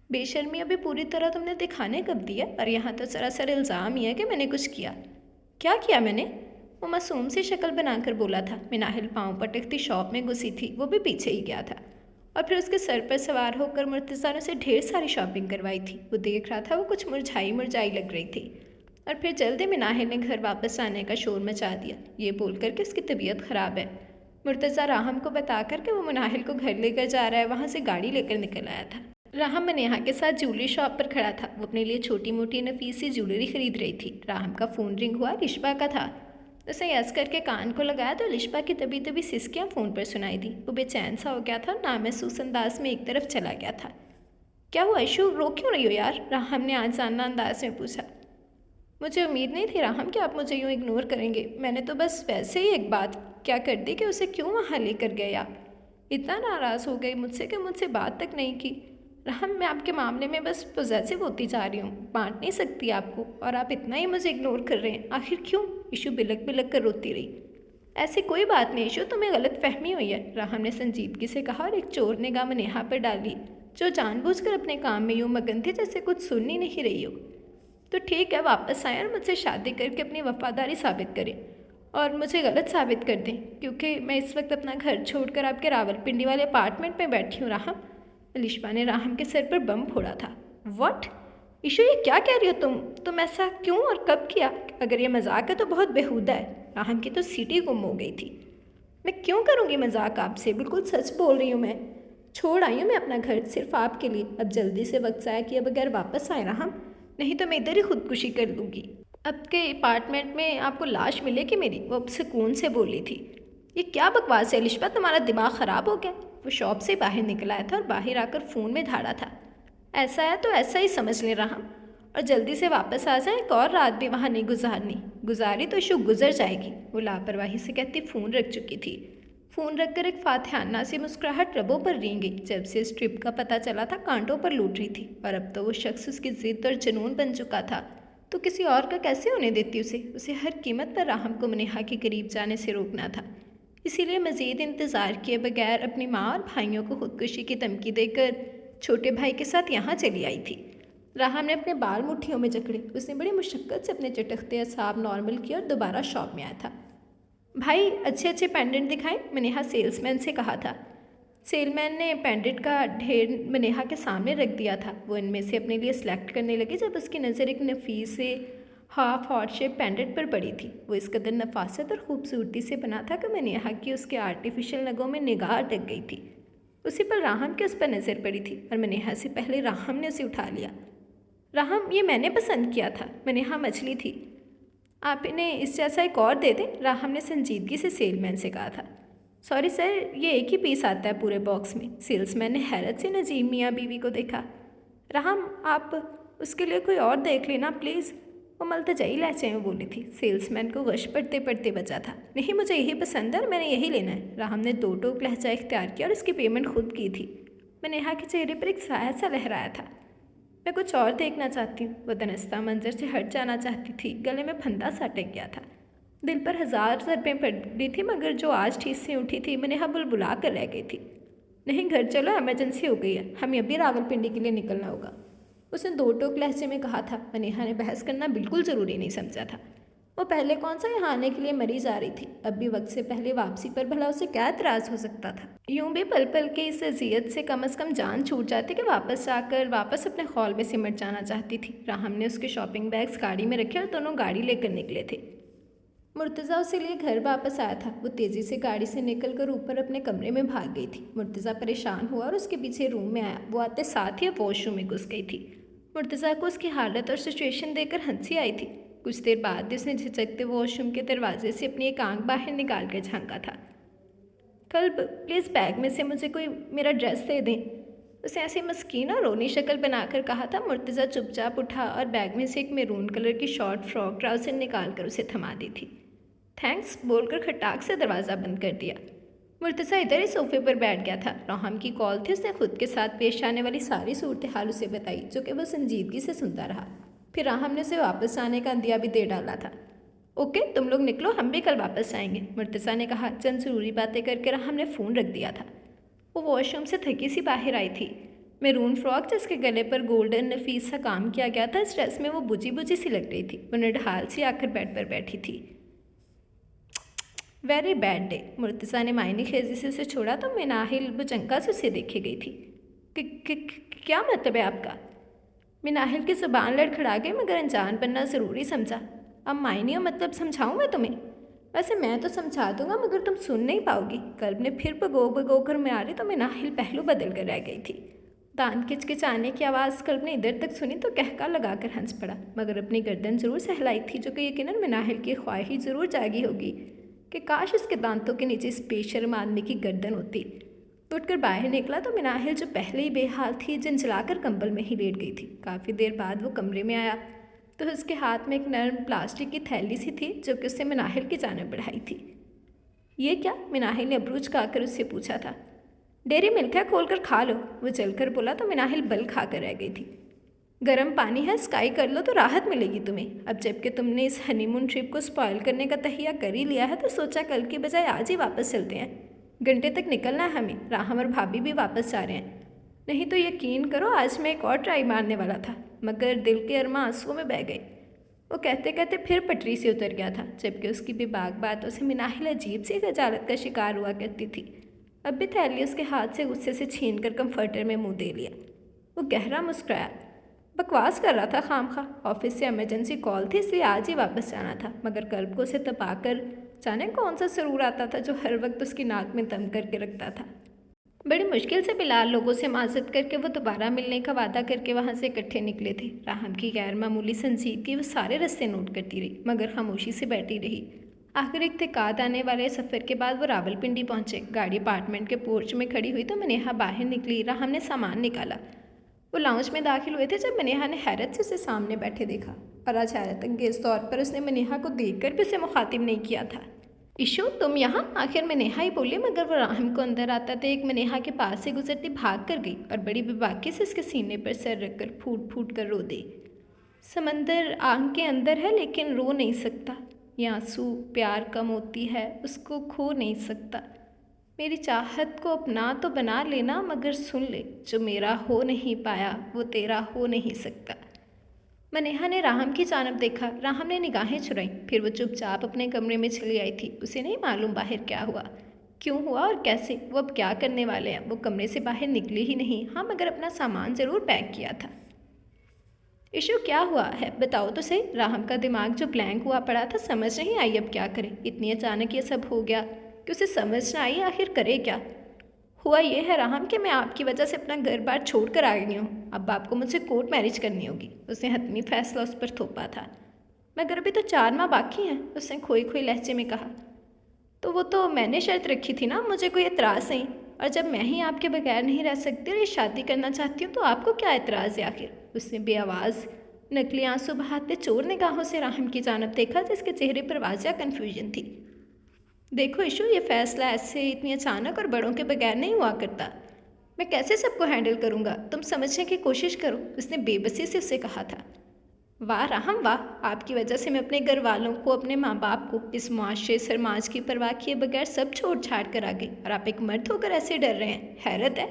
बेशर्मी अभी पूरी तरह तुमने दिखाने कब दिया? और यहाँ तो सरासर इल्ज़ाम ही है कि मैंने कुछ किया। क्या किया मैंने? वो मासूम सी शक्ल बनाकर बोला था। मिनाहिल पाँव पटकती शॉप में घुसी थी। वो भी पीछे ही गया था और फिर उसके सर पर सवार होकर मुर्तज़ा ने उसे ढेर सारी शॉपिंग करवाई थी। वो देख रहा था वो कुछ मुरझाई मुरझाई लग रही थी। और फिर जल्दी मिनाहिल ने घर वापस आने का शोर मचा दिया, ये बोलकर कि उसकी तबीयत ख़राब है। मुर्तज़ा राहम को बता कर कि वो मिनाहिल को घर लेकर जा रहा है, वहाँ से गाड़ी लेकर निकल आया था। राहम मनेहा के साथ ज्वेलरी शॉप पर खड़ा था। वो अपने लिए छोटी मोटी नफीसी ज्वेलरी खरीद रही थी। राहम का फ़ोन रिंग हुआ, लिशबा का था। उसे यस करके कान को लगाया तो लिशबा की तभी तभी सिसकियाँ फ़ोन पर सुनाई दी। वो बेचैन सा हो गया था और नामहसूस अंदाज में एक तरफ चला गया था। क्या हुआ इशू, रो क्यों रही हो यार? राहम ने आजाना अंदाज में पूछा। मुझे उम्मीद नहीं थी राहम कि आप मुझे यूँ इग्नोर करेंगे। मैंने तो बस वैसे ही एक बात क्या कर दी कि उसे क्यों वहाँ लेकर गए आप? इतना नाराज़ हो गई मुझसे कि मुझसे बात तक नहीं की। राहम, मैं आपके मामले में बस पॉजेसिव होती जा रही हूँ, बांट नहीं सकती आपको, और आप इतना ही मुझे इग्नोर कर रहे हैं। आखिर क्यों? इशू बिलक बिलक कर रोती रही। ऐसी कोई बात नहीं इशू, तुम्हें गलत फहमी हुई है, राहम ने संजीदगी से कहा और एक चोर निगाह मनेहा पर डाली जो जानबूझकर अपने काम में यूँ मगन थी जैसे कुछ सुन ही नहीं रही हो। तो ठीक है, वापस आएँ और मुझसे शादी करके अपनी वफादारी साबित करें और मुझे गलत साबित कर दें, क्योंकि मैं इस वक्त अपना घर छोड़कर आपके रावलपिंडी वाले अपार्टमेंट में बैठी हूँ। राहम, अलिशबा ने राहम के सर पर बम फोड़ा था। व्हाट? ईशू, ये क्या कह रही हो तुम ऐसा क्यों और कब किया? अगर ये मजाक है तो बहुत बेहुदा है। राहम की तो सीटी गुम हो गई थी। मैं क्यों करूँगी मजाक आपसे, बिल्कुल सच बोल रही हूँ। मैं छोड़ आई हूँ मैं अपना घर सिर्फ आपके लिए। अब जल्दी से वक्त आया कि अब अगर वापस आए राहम, नहीं तो मैं इधर ही खुदकुशी कर लूँगी। अब के अपार्टमेंट में आपको लाश मिलेगी मेरी, वो अब सुकून से बोली थी। ये क्या बकवास है अलिशबा, तुम्हारा दिमाग ख़राब हो गया? वो शॉप से बाहर निकल आया था और बाहर आकर फ़ोन में धाड़ा था। ऐसा है तो ऐसा ही समझ ले राहम, और जल्दी से वापस आ जाए, एक और रात भी वहाँ नहीं गुजारी तो इशू गुजर जाएगी। वो लापरवाही से कहती फ़ोन रख चुकी थी। फ़ोन रखकर एक फातिहाना सी मुस्कुराहट रबों पर रेंग गई। जब से इस ट्रिप का पता चला था कांटों पर लूट रही थी, और अब तो वो शख्स उसकी ज़िद और जुनून बन चुका था, तो किसी और का कैसे होने देती उसे हर कीमत पर राहम को मनीहा के करीब जाने से रोकना था। इसीलिए मज़ीद इंतज़ार किए बगैर अपनी माँ और भाइयों को खुदकुशी की धमकी देकर छोटे भाई के साथ यहाँ चली आई थी। राहम ने अपने बाल मुट्ठियों में जकड़े। उसने बड़ी मुशक्क़त से अपने चटकते असाब नॉर्मल किए और दोबारा शॉप में आया था। भाई, अच्छे अच्छे पेंडेंट दिखाएं, मनीहा सेल्समैन से कहा था। सेलमैन ने पेंडेंट का ढेर मनीहा के सामने रख दिया था। वो इनमें से अपने लिए सिलेक्ट करने लगी जब उसकी नज़र एक नफीस से हाफ हॉट शेप पेंडेंट पर पड़ी थी। वो इस कदर नफासत और खूबसूरती से बना था कि मनीहा की उसके आर्टिफिशियल नगों में निगाह अटक गई थी। उसी पर राहम की उस पर नज़र पड़ी थी और मनीहा से पहले राहम ने उसे उठा लिया। राहम, ये मैंने पसंद किया था। मनीहा मछली थी। आप इन्हें इस जैसा एक और दे दें, राहम ने संजीदगी से सेलमैन से कहा था। सॉरी सर, ये एक ही पीस आता है पूरे बॉक्स में। सेल्समैन ने हैरत से नजीम मियाँ बीवी को देखा। राहम, आप उसके लिए कोई और देख लेना प्लीज़। वो मल्तजाई लहजे में बोली थी। सेल्समैन को गश पड़ते पड़ते बचा था। नहीं, मुझे यही पसंद है और मैंने यही लेना है। राहम ने दो टोक लहजा इख्तियार किया और उसकी पेमेंट खुद की थी। मनीहा के चेहरे पर एक साया सा लहराया था। मैं कुछ और देखना चाहती हूँ। वो दनस्ता मंजर से हट जाना चाहती थी। गले में फंदा सा अटक गया था। दिल पर 1000 ज़रबें पड़ रही थी, मगर जो आज ठीक से उठी थी मनीहा बुलबुला कर रह गई थी। नहीं, घर चलो, इमरजेंसी हो गई है, हमें अभी रावलपिंडी के लिए निकलना होगा। उसने दो टोक लहजे में कहा था। मनीहा ने बहस करना बिल्कुल ज़रूरी नहीं समझा था। वो पहले कौन सा यहाँ आने के लिए मरी जा रही थी। अब भी वक्त से पहले वापसी पर भला उसे क्या एतराज़ हो सकता था। यूं भी पल पल की इस अजियत से कम कम जान छूट जाती कि वापस अपने हॉल में सिमट जाना चाहती थी। राहम ने उसके शॉपिंग बैग्स गाड़ी में रखे और दोनों गाड़ी लेकर निकले थे। मुर्तज़ा उसे लिए घर वापस आया था। वो तेज़ी से गाड़ी से निकलकर ऊपर अपने कमरे में भाग गई थी। मुर्तज़ा परेशान हुआ और उसके पीछे रूम में आया। वो आते साथ ही वॉशरूम में घुस गई थी। मुर्तज़ा को उसकी हालत और सिचुएशन देखकर हंसी आई थी। कुछ देर बाद उसने झिझकते वॉशरूम के दरवाजे से अपनी एक आंख बाहर निकाल कर झांका था। कल्ब, प्लीज़ बैग में से मुझे कोई मेरा ड्रेस दे दें। उसे ऐसी मस्कीन और रोनी शक्ल बनाकर कहा था। मुर्तज़ा चुपचाप उठा और बैग में से एक मैरून कलर की शॉर्ट फ्रॉक ट्राउज़र निकाल कर उसे थमा दी थी। थैंक्स बोलकर खटाक से दरवाज़ा बंद कर दिया। मुर्तज़ा इधर ही सोफे पर बैठ गया था। राहम की कॉल थी। उसने खुद के साथ पेश आने वाली सारी सूरत हाल उसे बताई, जो कि वह संजीदगी से सुनता रहा। फिर राहम ने उसे वापस आने का अंदिया भी दे डाला था। ओके, तुम लोग निकलो, हम भी कल वापस आएंगे, मुर्तज़ा ने कहा। चंद ज़रूरी बातें करके राहम ने फ़ोन रख दिया था। वो वॉशरूम से थकी सी बाहर आई थी। मैरून फ्रॉक जिसके गले पर गोल्डन नफीस सा काम किया गया था, इस ड्रेस में वो बुझी बुझी सी लग रही थी। वो निढाल सी आकर बेड पर बैठी थी। Very bad day. मुर्तज़ा ने मायने खेजी से उसे छोड़ा तो मिनाहिल बुचंका से उसे देखे गई थी। क्या मतलब है आपका? मिनाहिल की ज़ुबान लड़खड़ा गई, मगर अनजान बनना ज़रूरी समझा। अब मायने और मतलब समझाऊँ मैं तुम्हें? वैसे मैं तो समझा दूंगा, मगर तुम सुन नहीं पाओगी। कल्ब ने फिर भगो कर मारी तो मिनाहिल पहलू बदल कर रह गई थी। दान किचकिचाने की आवाज़ कल्ब ने इधर तक सुनी तो कहका लगाकर हंस पड़ा, मगर अपनी गर्दन ज़रूर सहलाई थी, जो कि यकीनन मिनाहिल की ख्वाहिश ज़रूर जागी होगी कि काश उसके दांतों के नीचे इस बेशर्म आदमी की गर्दन होती। उठकर बाहर निकला तो मिनाहिल, जो पहले ही बेहाल थी, झंझलाकर कंबल में ही लेट गई थी। काफ़ी देर बाद वो कमरे में आया तो उसके हाथ में एक नर्म प्लास्टिक की थैली सी थी, जो कि उसने मिनाहिल की जानिब बढ़ाई थी। ये क्या? मिनाहिल ने अबरूज खाकर उससे पूछा था। डेयरी मिल्क है, खोल कर खा लो, वो जलकर बोला तो मिनाहिल बल खाकर रह गई थी। गर्म पानी है, स्काई कर लो तो राहत मिलेगी तुम्हें। अब जबकि तुमने इस हनीमून ट्रिप को स्पॉइल करने का तहिया कर ही लिया है, तो सोचा कल की बजाय आज ही वापस चलते हैं। घंटे तक निकलना है हमें। राहम और भाभी भी वापस जा रहे हैं। नहीं तो यकीन करो, आज मैं एक और ट्राई मारने वाला था। मगर दिल के अरमा आंसुओं में बह गए। वो कहते कहते फिर पटरी से उतर गया था, जबकि उसकी बेबाक बातों से मिनाहिल अजीब सी खजालत का शिकार हुआ करती थी। अब भी थैली उसके हाथ से गुस्से से छीनकर कंफर्टर में मुंह दे लिया। वो गहरा मुस्कुराया। बकवास कर रहा था खामखा। ऑफिस से इमरजेंसी कॉल थी, इसलिए आज ही वापस जाना था, मगर कल्ब को उसे तपाकर जाने कौन सा सरूर आता था जो हर वक्त उसकी नाक में दम करके रखता था। बड़ी मुश्किल से बिलाल लोगों से माजत करके वो दोबारा मिलने का वादा करके वहाँ से इकट्ठे निकले थे। राहम की गैर मामूली संजीदगी वो सारे रास्ते नोट करती रही, मगर खामोशी से बैठी रही। आखिर इत्तेकाद आने वाले सफ़र के बाद वो रावलपिंडी पहुँचे। गाड़ी अपार्टमेंट के पोर्च में खड़ी हुई तो मनेहा बाहर निकली। राहम ने सामान निकाला। वो लाउंज में दाखिल हुए थे जब मनेहा ने हैरत से उसे सामने बैठे देखा, और आज हैरत अंगेज तौर पर उसने मनेहा को देखकर भी उसे मुखातिब नहीं किया था। इशू, तुम यहाँ? आखिर मनेहा ही बोली, मगर वो राहम को अंदर आता देख मनेहा के पास से गुजरती भाग कर गई और बड़ी बेबाकी से उसके सीने पर सर रखकर फूट फूट कर रो दी। समंदर आंख के अंदर है लेकिन रो नहीं सकता। ये आंसू प्यार का मोती है, उसको खो नहीं सकता। मेरी चाहत को अपना तो बना लेना, मगर सुन ले, जो मेरा हो नहीं पाया वो तेरा हो नहीं सकता। मनेहा ने राहम की जानब देखा। राहम ने निगाहें चुराई, फिर वो चुपचाप अपने कमरे में चली आई थी। उसे नहीं मालूम बाहर क्या हुआ, क्यों हुआ और कैसे। वो अब क्या करने वाले हैं। वो कमरे से बाहर निकले ही नहीं। हाँ, मगर अपना सामान ज़रूर पैक किया था। इशू, क्या हुआ है बताओ तो सही। राहम का दिमाग जो ब्लैंक हुआ पड़ा था, समझ नहीं आई अब क्या करे। इतनी अचानक ये सब हो गया कि उसे समझ ना आई आखिर करे क्या। हुआ ये है राहम कि मैं आपकी वजह से अपना घर बार छोड़ कर आ गई हूँ। अब आपको मुझसे कोर्ट मैरिज करनी होगी। उसने हतमी फैसला उस पर थोपा था। मगर अभी तो 4 माह बाकी हैं, उसने खोई खोई लहजे में कहा। तो वो तो मैंने शर्त रखी थी ना, मुझे कोई एतराज़ नहीं। और जब मैं ही आपके बगैर नहीं रह सकती और ये शादी करना चाहती हूँ तो आपको क्या एतराज़ है आखिर। उसने बेआवाज़ नकली आंसू बहाते चोर निगाहों से राहम की जानब देखा, जिसके चेहरे पर वाज़िया कन्फ्यूजन थी। देखो इशू, ये फ़ैसला ऐसे इतनी अचानक और बड़ों के बगैर नहीं हुआ करता। मैं कैसे सबको हैंडल करूँगा, तुम समझने की कोशिश करो, उसने बेबसी से उसे कहा था। वाह राहम वाह, आपकी वजह से मैं अपने घर वालों को, अपने माँ बाप को, इस मुआशरे समाज की परवाह किए बगैर सब छोड़ छाड़ कर आ गई, और आप एक मर्द होकर ऐसे डर रहे हैं। हैरत है।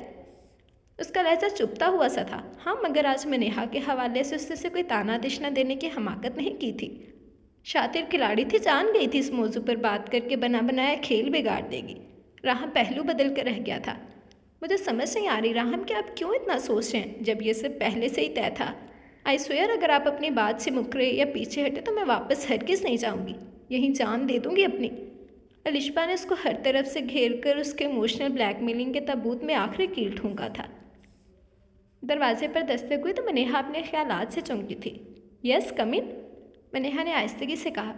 उसका लहजा चुपता हुआ सा था। हाँ, मगर आज मनेहा के हवाले से उससे कोई ताना दिशना देने की हमाकत नहीं की थी। शातिर खिलाड़ी थी, जान गई थी इस मौजू पर बात करके बना बनाया खेल बिगाड़ देगी। राहम पहलू बदल कर रह गया था। मुझे समझ नहीं आ रही राहम कि आप क्यों इतना सोच रहे हैं, जब ये सब पहले से ही तय था। आई स्वेयर, अगर आप अपनी बात से मुकरे या पीछे हटे तो मैं वापस हरगिज़ नहीं जाऊंगी, यहीं जान दे दूंगी अपनी। अलिशबा ने उसको हर तरफ से घेर कर उसके इमोशनल ब्लैकमेलिंग के ताबूत में आखिरी कील ठूंका था। दरवाजे पर दस्तक हुई तो मनेहा अपने ख्यालात से चौंकी थी। यस, कम इन, मनेहा ने आहिस्तगी से कहा।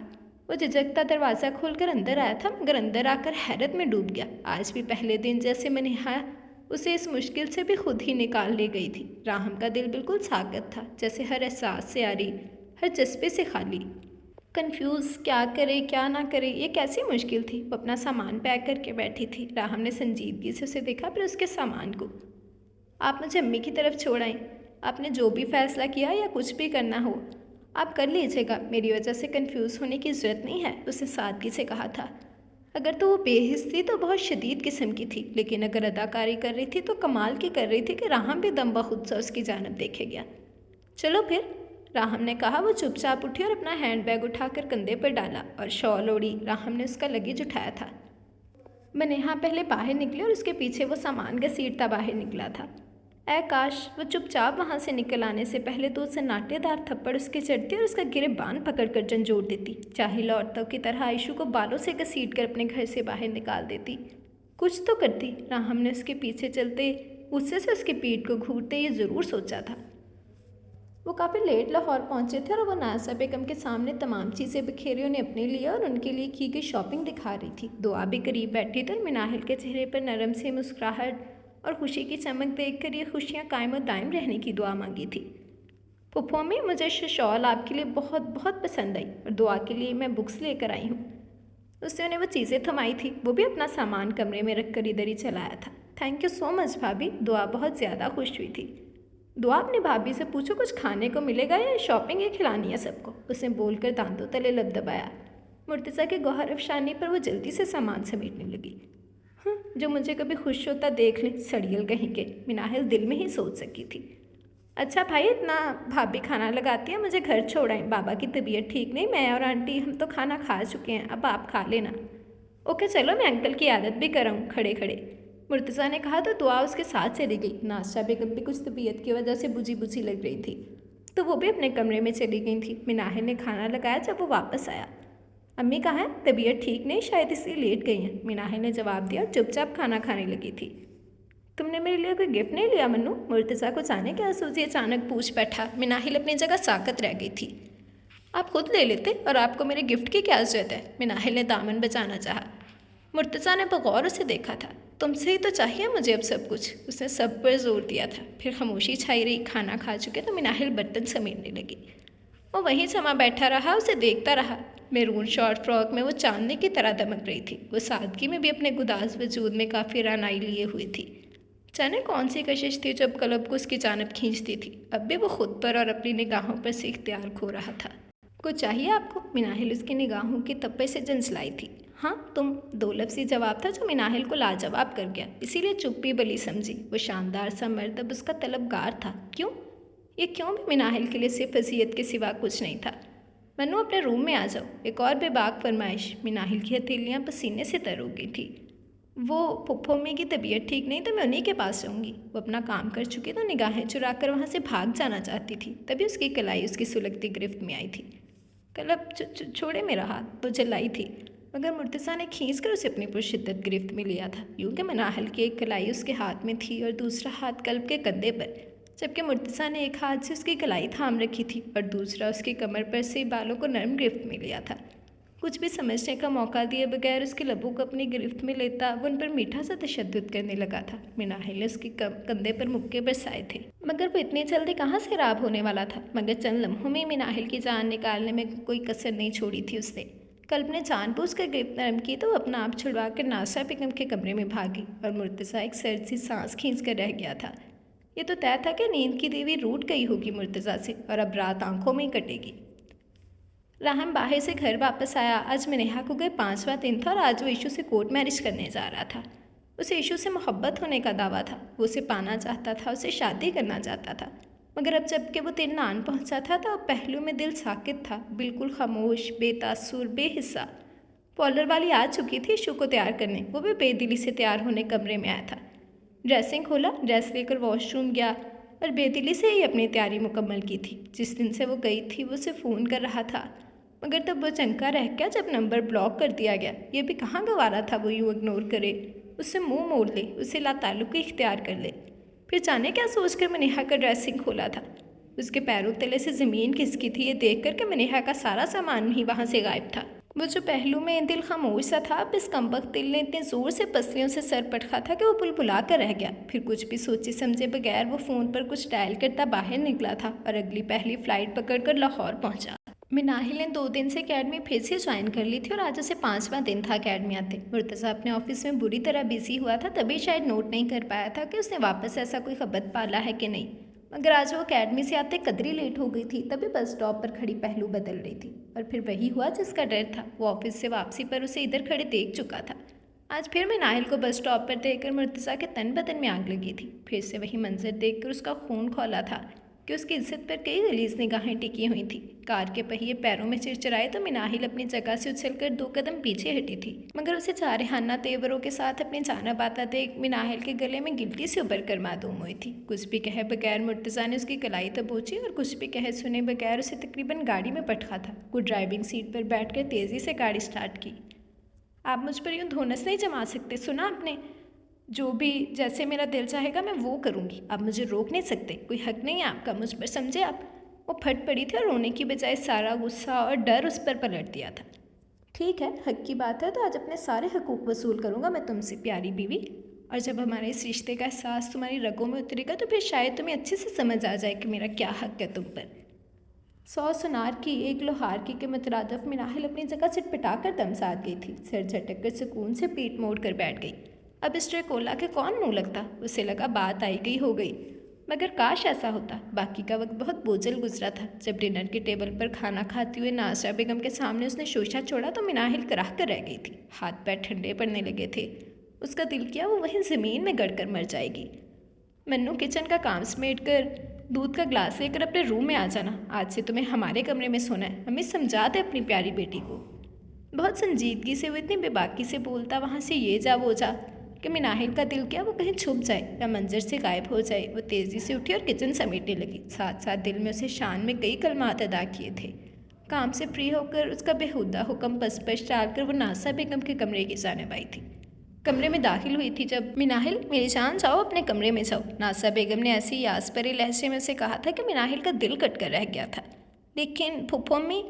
वो झिझकता दरवाज़ा खोलकर अंदर आया था, मगर अंदर आकर हैरत में डूब गया। आज भी पहले दिन जैसे मनेहा उसे इस मुश्किल से भी खुद ही निकाल ले गई थी। राहम का दिल बिल्कुल साकत था, जैसे हर एहसास से आरी, हर जज्बे से खाली। कंफ्यूज, क्या करे क्या ना करे, ये कैसी मुश्किल थी। वो अपना सामान पैक करके बैठी थी। राहम ने संजीदगी से उसे देखा, फिर उसके सामान को। आप मुझे अम्मी की तरफ छोड़ आएं। आपने जो भी फैसला किया या कुछ भी करना हो आप कर लीजिएगा, मेरी वजह से कंफ्यूज होने की ज़रूरत नहीं है, उसने सादगी से कहा था। अगर तो वो बेहिस थी तो बहुत शदीद किस्म की थी, लेकिन अगर अदाकारी कर रही थी तो कमाल की कर रही थी कि राहम भी दम बखुद सा उसकी जानब देखे गया। चलो फिर, राहम ने कहा। वो चुपचाप उठी और अपना हैंडबैग उठाकर कंधे पर डाला और शॉल ओढ़ी। राहम ने उसका लगेज उठाया था। मनेहा पहले बाहर निकली और उसके पीछे वो सामान घसीटता बाहर निकला था। ऐ काश वो चुपचाप वहाँ से निकल आने से पहले तो उसे नाट्यदार थप्पड़ उसके चढ़ती और उसका गिरबान पकड़कर झंझोड़ देती। चाहिल औरतों की तरह आयशु को बालों से घसीट कर अपने घर से बाहर निकाल देती। कुछ तो करती। राहम ने उसके पीछे चलते गुस्से से उसकी पीठ को घूरते ये ज़रूर सोचा था। वो काफ़ी लेट लाहौर पहुँचे थे और वो नाज़ा बेगम के सामने तमाम चीज़ें बिखेरी उन्हें अपने लिए और उनके लिए की गई शॉपिंग दिखा रही थी। दुआ भी करीब बैठी थी और मिनाहिल के चेहरे पर नरम से मुस्कुराहट और खुशी की चमक देखकर ये खुशियाँ कायम और दायम रहने की दुआ मांगी थी। पुप्पो अम्मी, मुझे शॉल आपके लिए बहुत बहुत पसंद आई और दुआ के लिए मैं बुक्स लेकर आई हूँ। उसने उन्हें वो चीज़ें थमाई थी। वो भी अपना सामान कमरे में रख कर इधर ही चलाया था। थैंक यू सो मच भाभी, दुआ बहुत ज़्यादा खुश हुई थी। दुआ अपनी भाभी से पूछो कुछ खाने को मिलेगा या शॉपिंग ये खिलानी है सबको, उसने बोलकर दांतों तले लब दबाया। मुर्तज़ा के गौहर अफशानी पर वो जल्दी से सामान समेटने लगी। जो मुझे कभी खुश होता देख ले, सड़ियल कहीं के, मिनाहिल दिल में ही सोच सकी थी। अच्छा भाई, इतना भाभी खाना लगाती है, मुझे घर छोड़ाएं, बाबा की तबीयत ठीक नहीं, मैं और आंटी हम तो खाना खा चुके हैं, अब आप खा लेना। ओके चलो, मैं अंकल की आदत भी कराऊँ खड़े खड़े, मुर्तज़ा ने कहा तो दुआ उसके साथ चली गई। नाज़िशा बेगम भी कुछ तबीयत की वजह से बुझी बुझी लग रही थी, तो वो भी अपने कमरे में चली गई थी। मिनाहिल ने खाना लगाया जब वो वापस आया। अम्मी कहाँ हैं? तबीयत ठीक नहीं, शायद इसलिए लेट गई हैं, मिनाहिल ने जवाब दिया और चुपचाप खाना खाने लगी थी। तुमने मेरे लिए कोई गिफ्ट नहीं लिया मन्नू? मुर्तज़ा को जाने क्या सूझी अचानक पूछ बैठा। मिनाहिल अपनी जगह साकत रह गई थी। आप खुद ले लेते, और आपको मेरे गिफ्ट की क्या जरूरत है? मिनाहिल ने दामन बचाना चाहा। मुर्तज़ा ने बगौर उसे देखा था। तुमसे ही तो चाहिए मुझे अब सब कुछ, उसने सब पर जोर दिया था। फिर खामोशी छाई रही। खाना खा चुके तो मिनाहिल बर्तन समेटने लगी। वो वहीं समा बैठा रहा, उसे देखता रहा। मैरून शॉर्ट फ्रॉक में वो चांदनी की तरह दमक रही थी। वो सादगी में भी अपने गुदास वजूद में काफ़ी रानाई लिए हुई थी। जाने कौन सी कशिश थी जब कलब को उसकी जानब खींचती थी। अब भी वो खुद पर और अपनी निगाहों पर से इख्तियार खो रहा था। कुछ चाहिए आपको? मिनाहिल उसकी निगाहों की तप्पे से झंझलाई थी। हाँ तुम, दो लफ्ज़ी जवाब था जो मिनाहिल को लाजवाब कर गया, इसीलिए चुप्पी बली समझी। वो शानदार सा मर्द अब उसका तलबगार था। क्यों? ये क्यों भी मिनाहिल के लिए सिर्फ अज़ियत के सिवा कुछ नहीं था। मन्नू अपने रूम में आ जाओ, एक और बेबाक फरमाइश। मिनाहिल की हथेलियाँ पसीने से तर हो गई थी। वो फुफ्फो अम्मी की तबीयत ठीक नहीं तो मैं उन्हीं के पास जाऊँगी। वो अपना काम कर चुकी तो निगाहें चुराकर वहाँ से भाग जाना चाहती थी, तभी उसकी कलाई उसकी सुलगती गिरफ्त में आई थी। कलब छोड़े मेरा हाथ, तो जलाई थी, मगर मुर्तज़ा ने खींच कर उसे अपनी पुरशिद्दत गिरफ्त में लिया था। यूँ कि मिनाहिल की एक कलाई उसके हाथ में थी और दूसरा हाथ कल्ब के कंधे पर, जबकि मुर्तज़ा ने एक हाथ से उसकी कलाई थाम रखी थी और दूसरा उसकी कमर पर से बालों को नरम गिरफ्त में लिया था। कुछ भी समझने का मौका दिए बगैर उसके लबों को अपनी गिरफ्त में लेता वो उन पर मीठा सा तशद्दुद करने लगा था। मिनाहिल ने उसके कंधे पर मुक्के बरसाए थे, मगर वो इतनी जल्दी कहाँ से राब होने वाला था। मगर चंद लम्हों में मिनाहिल की जान निकालने में कोई कसर नहीं छोड़ी थी उसने। कल्ब ने जानबूझकर गिरफ्त नरम की तो अपना आप छुड़वा कर नाज़िशा बेगम के कमरे में भागी और मुर्तज़ा एक सर्द सी सांस खींच कर रह गया था। ये तो तय था कि नींद की देवी रूठ गई होगी मुर्तज़ा से और अब रात आंखों में ही कटेगी। राहम बाहर से घर वापस आया। आज मनेहा को गए 5वां दिन था और आज वो ईशू से कोर्ट मैरिज करने जा रहा था। उसे ईशू से मोहब्बत होने का दावा था। वो उसे पाना चाहता था, उसे शादी करना चाहता था। मगर अब जबकि वो दिन आन पहुंचा था तो अब पहलू में दिल साकित था, बिल्कुल खामोश, बेतासुर, बेहिस्सा। पॉलर वाली आ चुकी थी ईशू को तैयार करने। वो भी बेदिली से तैयार होने कमरे में आया था। ड्रेसिंग खोला, ड्रेस लेकर वॉशरूम गया और बेदिली से ही अपनी तैयारी मुकम्मल की थी। जिस दिन से वो गई थी वो उसे फ़ोन कर रहा था, मगर तब वो चंका रह गया जब नंबर ब्लॉक कर दिया गया। ये भी कहाँ गवारा था वो यूँ इग्नोर करे, उससे मुंह मोड़ ले, उसे लाताल्लुक़ी इख्तियार कर ले। फिर जाने क्या सोचकर मनेहा का ड्रेसिंग खोला था। उसके पैरों तले से ज़मीन खिसकी थी ये देख कर कि मनेहा का सारा सामान ही वहाँ से गायब था। वो जो पहलू में दिल खामोश सा था, अब इस कमबख्त दिल ने इतने ज़ोर से पसलियों से सर पटका था कि वो बुलबुला कर रह गया। फिर कुछ भी सोचे समझे बगैर वो फ़ोन पर कुछ डायल करता बाहर निकला था और अगली पहली फ़्लाइट पकड़कर लाहौर पहुंचा। मिनाहिल ने 2 दिन से अकेडमी फिर से ज्वाइन कर ली थी और आज उसे 5वां दिन था अकेडमी आते। मुर्तज़ा अपने ऑफिस में बुरी तरह बिजी हुआ था, तभी शायद नोट नहीं कर पाया था कि उसने वापस ऐसा कोई खबत पाला है कि नहीं। मगर आज वो अकेडमी से आते कदरी लेट हो गई थी, तभी बस स्टॉप पर खड़ी पहलू बदल रही थी। और फिर वही हुआ जिसका डर था। वो ऑफिस से वापसी पर उसे इधर खड़े देख चुका था। आज फिर मिनाहिल को बस स्टॉप पर देखकर मुर्तज़ा के तन बदन में आग लगी थी। फिर से वही मंजर देखकर उसका खून खौला था कि उसकी इज्जत पर कई गलीज़ निगाहें टिकी हुई थी। कार के पहिए पैरों में चिरचिराए तो मिनाहिल अपनी जगह से उछलकर 2 कदम पीछे हटी थी, मगर उसे जारहाना तेवरों के साथ अपनी जाना बाता देख मिनाहिल के गले में गिल्टी से उभर कर मालूम हुई थी। कुछ भी कहे बगैर मुर्तज़ा ने उसकी कलाई दबोची और कुछ भी कहे सुने बगैर उसे तकरीबन गाड़ी में पटका था। वो ड्राइविंग सीट पर बैठकर तेज़ी से गाड़ी स्टार्ट की। आप मुझ पर यूँ धोनस नहीं जमा सकते, सुना आपने? जो भी जैसे मेरा दिल चाहेगा मैं वो करूँगी, आप मुझे रोक नहीं सकते। कोई हक नहीं है आपका मुझ पर, समझे आप? वो फट पड़ी थी और रोने की बजाय सारा गुस्सा और डर उस पर पलट दिया था। ठीक है, हक की बात है तो आज अपने सारे हकूक़ वसूल करूँगा मैं तुमसे, प्यारी बीवी। और जब हमारे इस रिश्ते का एहसास तुम्हारी रगों में उतरेगा तो फिर शायद तुम्हें अच्छे से समझ आ जाए कि मेरा क्या हक है तुम पर। 100 सुनार की एक लोहार की के मुतरादफ मिनाहिल अपनी जगह चिटपटा कर दम साध गई थी। सिर झटक कर सुकून से पीठ मोड़ कर बैठ गई। अब इस ट्रेकोला के कौन मुँह लगता? उसे लगा बात आई गई हो गई, मगर काश ऐसा होता। बाकी का वक्त बहुत बोझल गुजरा था। जब डिनर के टेबल पर खाना खाते हुए नाज़िशा बेगम के सामने उसने शोशा छोड़ा तो मिनाहिल कराह कर रह गई थी। हाथ पैर ठंडे पड़ने लगे थे। उसका दिल किया वो वहीं ज़मीन में गड़ कर मर जाएगी। मन्नू किचन का काम समेट कर दूध का ग्लास लेकर अपने रूम में आ जाना। आज से तुम्हें हमारे कमरे में सोना है। अम्मी समझा दे अपनी प्यारी बेटी को। बहुत संजीदगी से वो इतनी बेबाकी से बोलता वहाँ से ये जा वो जा कि मिनाहिल का दिल क्या वो कहीं छुप जाए या मंजर से गायब हो जाए। वो तेज़ी से उठी और किचन समेटने लगी। साथ साथ दिल में उसे शान में कई कलमात अदा किए थे। काम से फ्री होकर उसका बेहुदा हुक्म पस डालकर वो नासा बेगम के कमरे की जाने आई थी। कमरे में दाखिल हुई थी जब मिनाहिल मेरी जान जाओ अपने कमरे में जाओ। नासा बेगम ने ऐसी यास भरे लहजे में उसे कहा था कि मिनाहिल का दिल कट कर रह गया था। लेकिन फुफ्फो अम्मी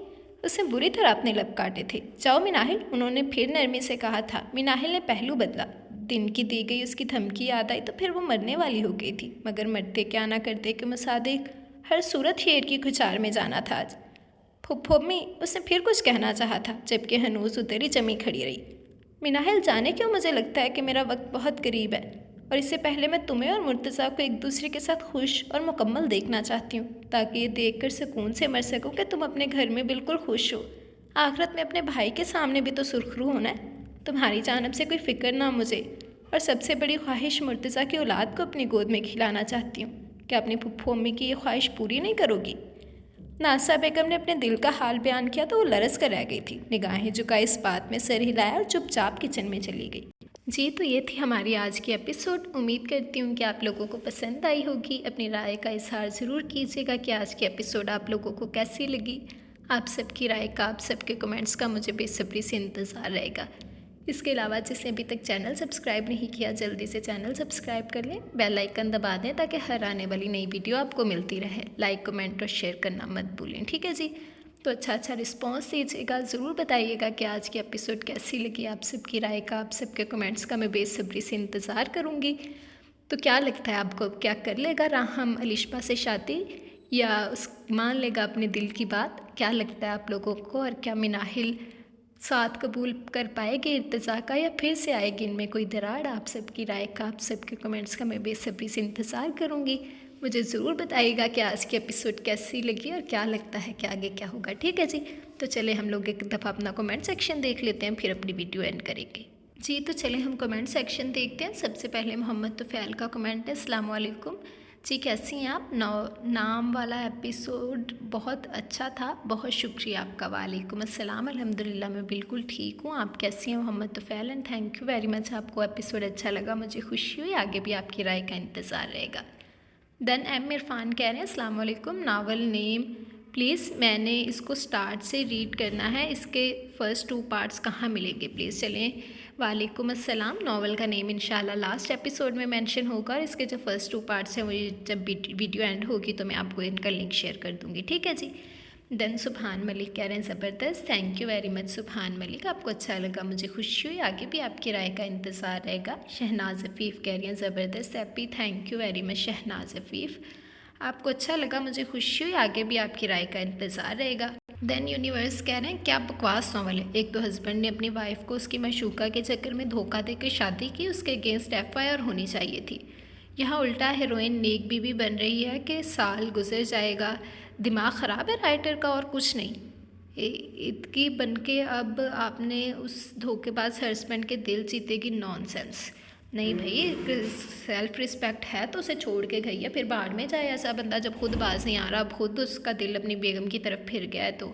उसने बुरी तरह अपने लब काटे थे। जाओ मिनाहिल, उन्होंने फिर नरमी से कहा था। मिनाहिल ने पहलू बदला। दिन की दी गई उसकी धमकी याद आई तो फिर वो मरने वाली हो गई थी, मगर मरते क्या ना करते कि मुसादिक हर सूरत शेर की खुचार में जाना था आज। फुफ्फो अम्मी उसने फिर कुछ कहना चाहा था, जबकि हनूज उतरी जमी खड़ी रही। मिनाहिल, जाने क्यों मुझे लगता है कि मेरा वक्त बहुत करीब है और इससे पहले मैं तुम्हें और मुर्तज़ा को एक दूसरे के साथ खुश और मुकम्मल देखना चाहती हूँ, ताकि ये देखकर सुकून से मर सकूँ कि तुम अपने घर में बिल्कुल खुश हो। आखिरत में अपने भाई के सामने भी तो सुरखरू होना है। तुम्हारी जानब से कोई फ़िक्र ना मुझे, और सबसे बड़ी ख्वाहिश मुर्तज़ा की औलाद को अपनी गोद में खिलाना चाहती हूँ। क्या अपनी फुफ्फो अम्मी की ये ख्वाहिश पूरी नहीं करोगी? नासा बेगम ने अपने दिल का हाल बयान किया तो वो लरस कर रह गई थी। निगाहें झुकाई, इस बात में सर हिलाया और चुपचाप किचन में चली गई। जी, तो ये थी हमारी आज की एपिसोड। उम्मीद करती हूँ कि आप लोगों को पसंद आई होगी। अपनी राय का इजहार ज़रूर कीजिएगा कि आज की एपिसोड आप लोगों को कैसी लगी। आप सबकी राय का, आप सबके कमेंट्स का मुझे बेसब्री से इंतज़ार रहेगा। इसके अलावा जिसने अभी तक चैनल सब्सक्राइब नहीं किया, जल्दी से चैनल सब्सक्राइब कर लें, बेल आइकन दबा दें ताकि हर आने वाली नई वीडियो आपको मिलती रहे। लाइक, कमेंट और शेयर करना मत भूलें, ठीक है जी। तो अच्छा रिस्पॉन्स दीजिएगा, ज़रूर बताइएगा कि आज की एपिसोड कैसी लगी। आप सबकी राय का, आप सबके कमेंट्स का मैं बेसब्री से इंतज़ार करूँगी। तो क्या लगता है आपको, क्या कर लेगा राहम अलिशबा से शादी या उस मान लेगा अपने दिल की बात? क्या लगता है आप लोगों को? और क्या मिनाहिल साथ कबूल कर पाएगी इर्तिज़ा का या फिर से आएगी इनमें कोई दरार? आप सबकी राय का, आप सबके कमेंट्स का मैं बेसब्री से इंतज़ार करूँगी। मुझे ज़रूर बताइएगा कि आज की एपिसोड कैसी लगी और क्या लगता है कि आगे क्या होगा, ठीक है जी। तो चले हम लोग एक दफ़ा अपना कमेंट सेक्शन देख लेते हैं, फिर अपनी वीडियो एंड करेंगे जी। तो चले हम कमेंट सेक्शन देखते हैं। सबसे पहले मोहम्मद तुफ़ैल का कमेंट है, अस्सलाम वालेकुम जी, कैसी हैं आप? नाम वाला एपिसोड बहुत अच्छा था, बहुत शुक्रिया आपका। वालेकुम अस्सलाम, अल्हम्दुलिल्लाह मैं बिल्कुल ठीक हूँ। आप कैसी हैं Mohammad Tufail? And thank you very much, आपको एपिसोड अच्छा लगा, मुझे खुशी हुई। आगे भी आपकी राय का इंतज़ार रहेगा। देन एम इरफान कह रहे हैं, अस्सलाम वालेकुम, नावल नेम प्लीज़, मैंने इसको स्टार्ट से रीड करना है, इसके फर्स्ट 2 पार्ट्स कहाँ मिलेंगे प्लीज़? चलें, वालेकुम अस्सलाम। नावल का नेम इंशाल्लाह लास्ट एपिसोड में मेंशन होगा और इसके जो फर्स्ट 2 पार्ट्स हैं वो जब वीडियो एंड होगी तो मैं आपको इनका लिंक शेयर कर दूँगी, ठीक है जी। देन सुभान मलिक कह रहे हैं, ज़बरदस्त, थैंक यू वेरी मच सुभान मलिक, आपको अच्छा लगा, मुझे खुशी हुई। आगे भी आपकी राय का इंतज़ार रहेगा। शहनाज अफ़ीफ़ कह रही हैं, ज़बरदस्त happy, thank you very much Shahnaz Afif, आपको अच्छा लगा, मुझे खुशी हुई। आगे भी आपकी राय का इंतज़ार रहेगा। देन यूनिवर्स कह रहे हैं, क्या बकवास नावल है। एक तो हस्बैंड ने अपनी वाइफ को उसकी मशूका के चक्कर में धोखा देकर शादी की, उसके अगेंस्ट FIR होनी चाहिए थी। यहाँ उल्टा हीरोइन नेक बीवी बन रही है कि साल गुजर जाएगा। दिमाग ख़राब है राइटर का और कुछ नहीं। इतकी बन के अब आपने उस धोखेबाज हस्बैंड के दिल जीतेगी, नॉनसेंस। नहीं भाई, सेल्फ रिस्पेक्ट है तो उसे छोड़ के गई है, फिर बाहर में जाए ऐसा बंदा जब खुद बाज नहीं आ रहा, अब खुद उसका दिल अपनी बेगम की तरफ फिर गया है तो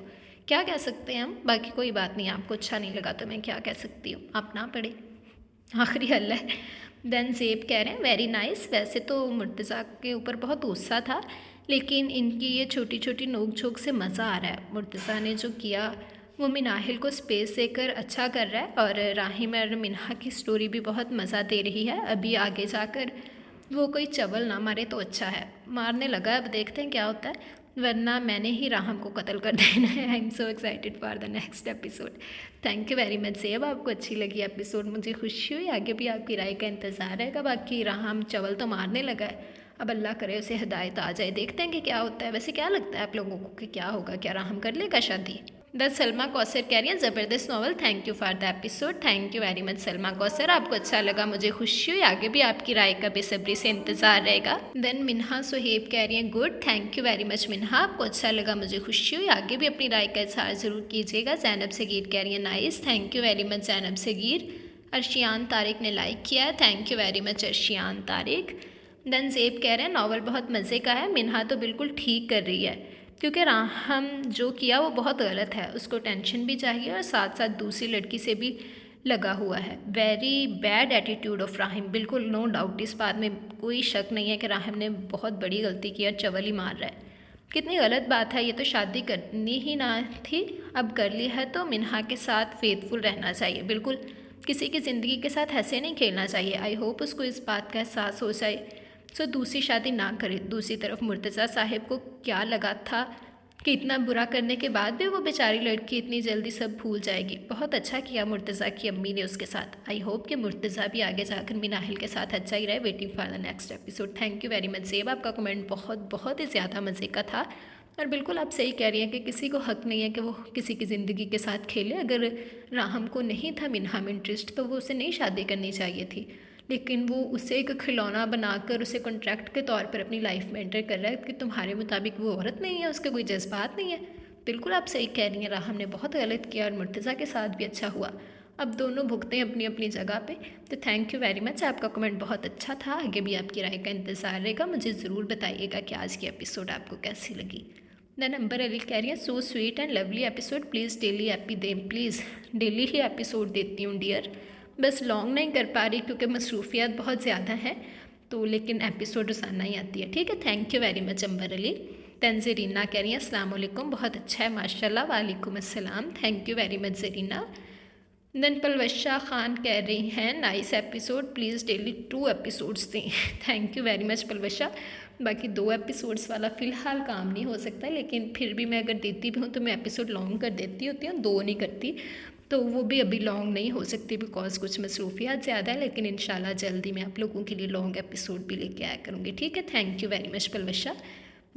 क्या कह सकते हैं हम। बाकी कोई बात नहीं, आपको अच्छा नहीं लगा तो मैं क्या कह सकती हूँ, आप ना पढ़े, आखिरी हल है। देन ज़ेब कह रहे हैं, वेरी नाइस, वैसे तो मुर्तज़ा के ऊपर बहुत गुस्सा था लेकिन इनकी ये छोटी छोटी नोक झोंक से मज़ा आ रहा है। मुर्तज़ा ने जो किया वो मिनाहिल को स्पेस देकर अच्छा कर रहा है और राहिम और मिन्हा की स्टोरी भी बहुत मज़ा दे रही है। अभी आगे जाकर वो कोई चवल ना मारे तो अच्छा है। मारने लगा, अब देखते हैं क्या होता है, वरना मैंने ही राहम को कत्ल कर देना है। I am so excited for the next episode. Thank you very much ज़ेब, आपको अच्छी लगी एपिसोड, मुझे खुशी हुई। आगे भी आपकी राय का इंतज़ार रहेगा। बाकी राहम चवल तो मारने लगा है, अब अल्लाह करे उसे हिदायत आ जाए, देखते हैं कि क्या होता है। वैसे क्या लगता है आप लोगों को कि क्या होगा, क्या राहम कर लेगा शादी? द सलमा कौसर कह रही है, ज़बरदस्त novel, thank you for the episode. Thank you very much Salma Kausar, आपको अच्छा लगा, मुझे खुशी हुई। आगे भी आपकी राय का बेसब्री से इंतज़ार रहेगा। देन मिन्हा सुहेब कह रही हैं, good, thank you very much Minha, आपको अच्छा लगा, मुझे खुशी हुई। आगे भी अपनी राय का इजहार ज़रूर कीजिएगा। जैनब सगीर कह रही है, nice, thank you very much Zainab Sagheer. Arshiyan Tariq ने लाइक किया है, thank you very much Arshiyan Tariq. Then Zeb कह रहे हैं नावल बहुत मज़े का है, मिन्हा तो बिल्कुल ठीक कर रही है क्योंकि राहम जो किया वो बहुत गलत है, उसको टेंशन भी चाहिए और साथ साथ दूसरी लड़की से भी लगा हुआ है। Very bad attitude of Rahim, बिल्कुल नो डाउट, इस बात में कोई शक नहीं है कि राहिम ने बहुत बड़ी गलती की और चवल ही मार रहा है। कितनी गलत बात है, ये तो शादी करनी ही ना थी, अब कर ली है तो मिन्हा के साथ फेथफुल रहना चाहिए, बिल्कुल किसी की ज़िंदगी के साथ ऐसे नहीं खेलना चाहिए। आई होप उसको इस बात का एहसास हो जाए, सो दूसरी शादी ना करे। दूसरी तरफ मुर्तज़ा साहिब को क्या लगा था कि इतना बुरा करने के बाद भी वो बेचारी लड़की इतनी जल्दी सब भूल जाएगी। बहुत अच्छा किया मुर्तज़ा की अम्मी ने उसके साथ। आई होप कि मुर्तज़ा भी आगे जाकर मिनाहिल के साथ अच्छा ही रहे। Waiting for the next episode. Thank you very much ज़ेब, आपका कमेंट बहुत ही ज़्यादा मज़े का था और बिल्कुल आप सही कह रही हैं कि किसी को हक़ नहीं है कि वो किसी की ज़िंदगी के साथ खेले। अगर राहम को नहीं था मिन्हा में इंटरेस्ट तो वो उसे नहीं शादी करनी चाहिए थी, लेकिन वो उसे एक खिलौना बनाकर उसे कॉन्ट्रैक्ट के तौर पर अपनी लाइफ में एंटर कर रहा है कि तुम्हारे मुताबिक वो औरत नहीं है, उसके कोई जज्बात नहीं है। बिल्कुल आप सही कह रही हैं, राहम ने बहुत गलत किया और मुर्तज़ा के साथ भी अच्छा हुआ। अब दोनों भुगते हैं अपनी अपनी जगह पे। तो थैंक यू वेरी मच, आपका कमेंट बहुत अच्छा था। आगे भी आपकी राय का इंतज़ार रहेगा। मुझे ज़रूर बताइएगा कि आज की एपिसोड आपको कैसी लगी। दैन अंबर अली कह रही है so sweet and lovely episode, please daily AP दें, प्लीज़ डेली ही एपिसोड देती हूँ डियर, बस लॉन्ग नहीं कर पा रही क्योंकि मसरूफियात बहुत ज़्यादा हैं, तो लेकिन एपिसोड रोज़ाना ही आती है। ठीक है, थैंक यू वेरी मच अंबर अली। तंजरीना कह रही है अस्सलाम वालेकुम, बहुत अच्छा है माशाल्लाह। वालेकुम अस्सलाम, thank you very much Zarina. Then Palwasha Khan कह रही हैं nice episode, please daily 2 episodes दें। Thank you very much Palwasha. बाकी 2 एपिसोड्स वाला फ़िलहाल काम नहीं हो सकता, लेकिन फिर भी मैं अगर देती भी हूँ तो मैं एपिसोड लॉन्ग कर देती होती हूँ, 2 नहीं करती, तो वो भी अभी लॉन्ग नहीं हो सकती बिकॉज़ कुछ मसरूफियात ज़्यादा है। लेकिन इंशाल्लाह जल्दी मैं आप लोगों के लिए लॉन्ग एपिसोड भी लेके आया करूँगी। ठीक है, thank you very much Palwasha.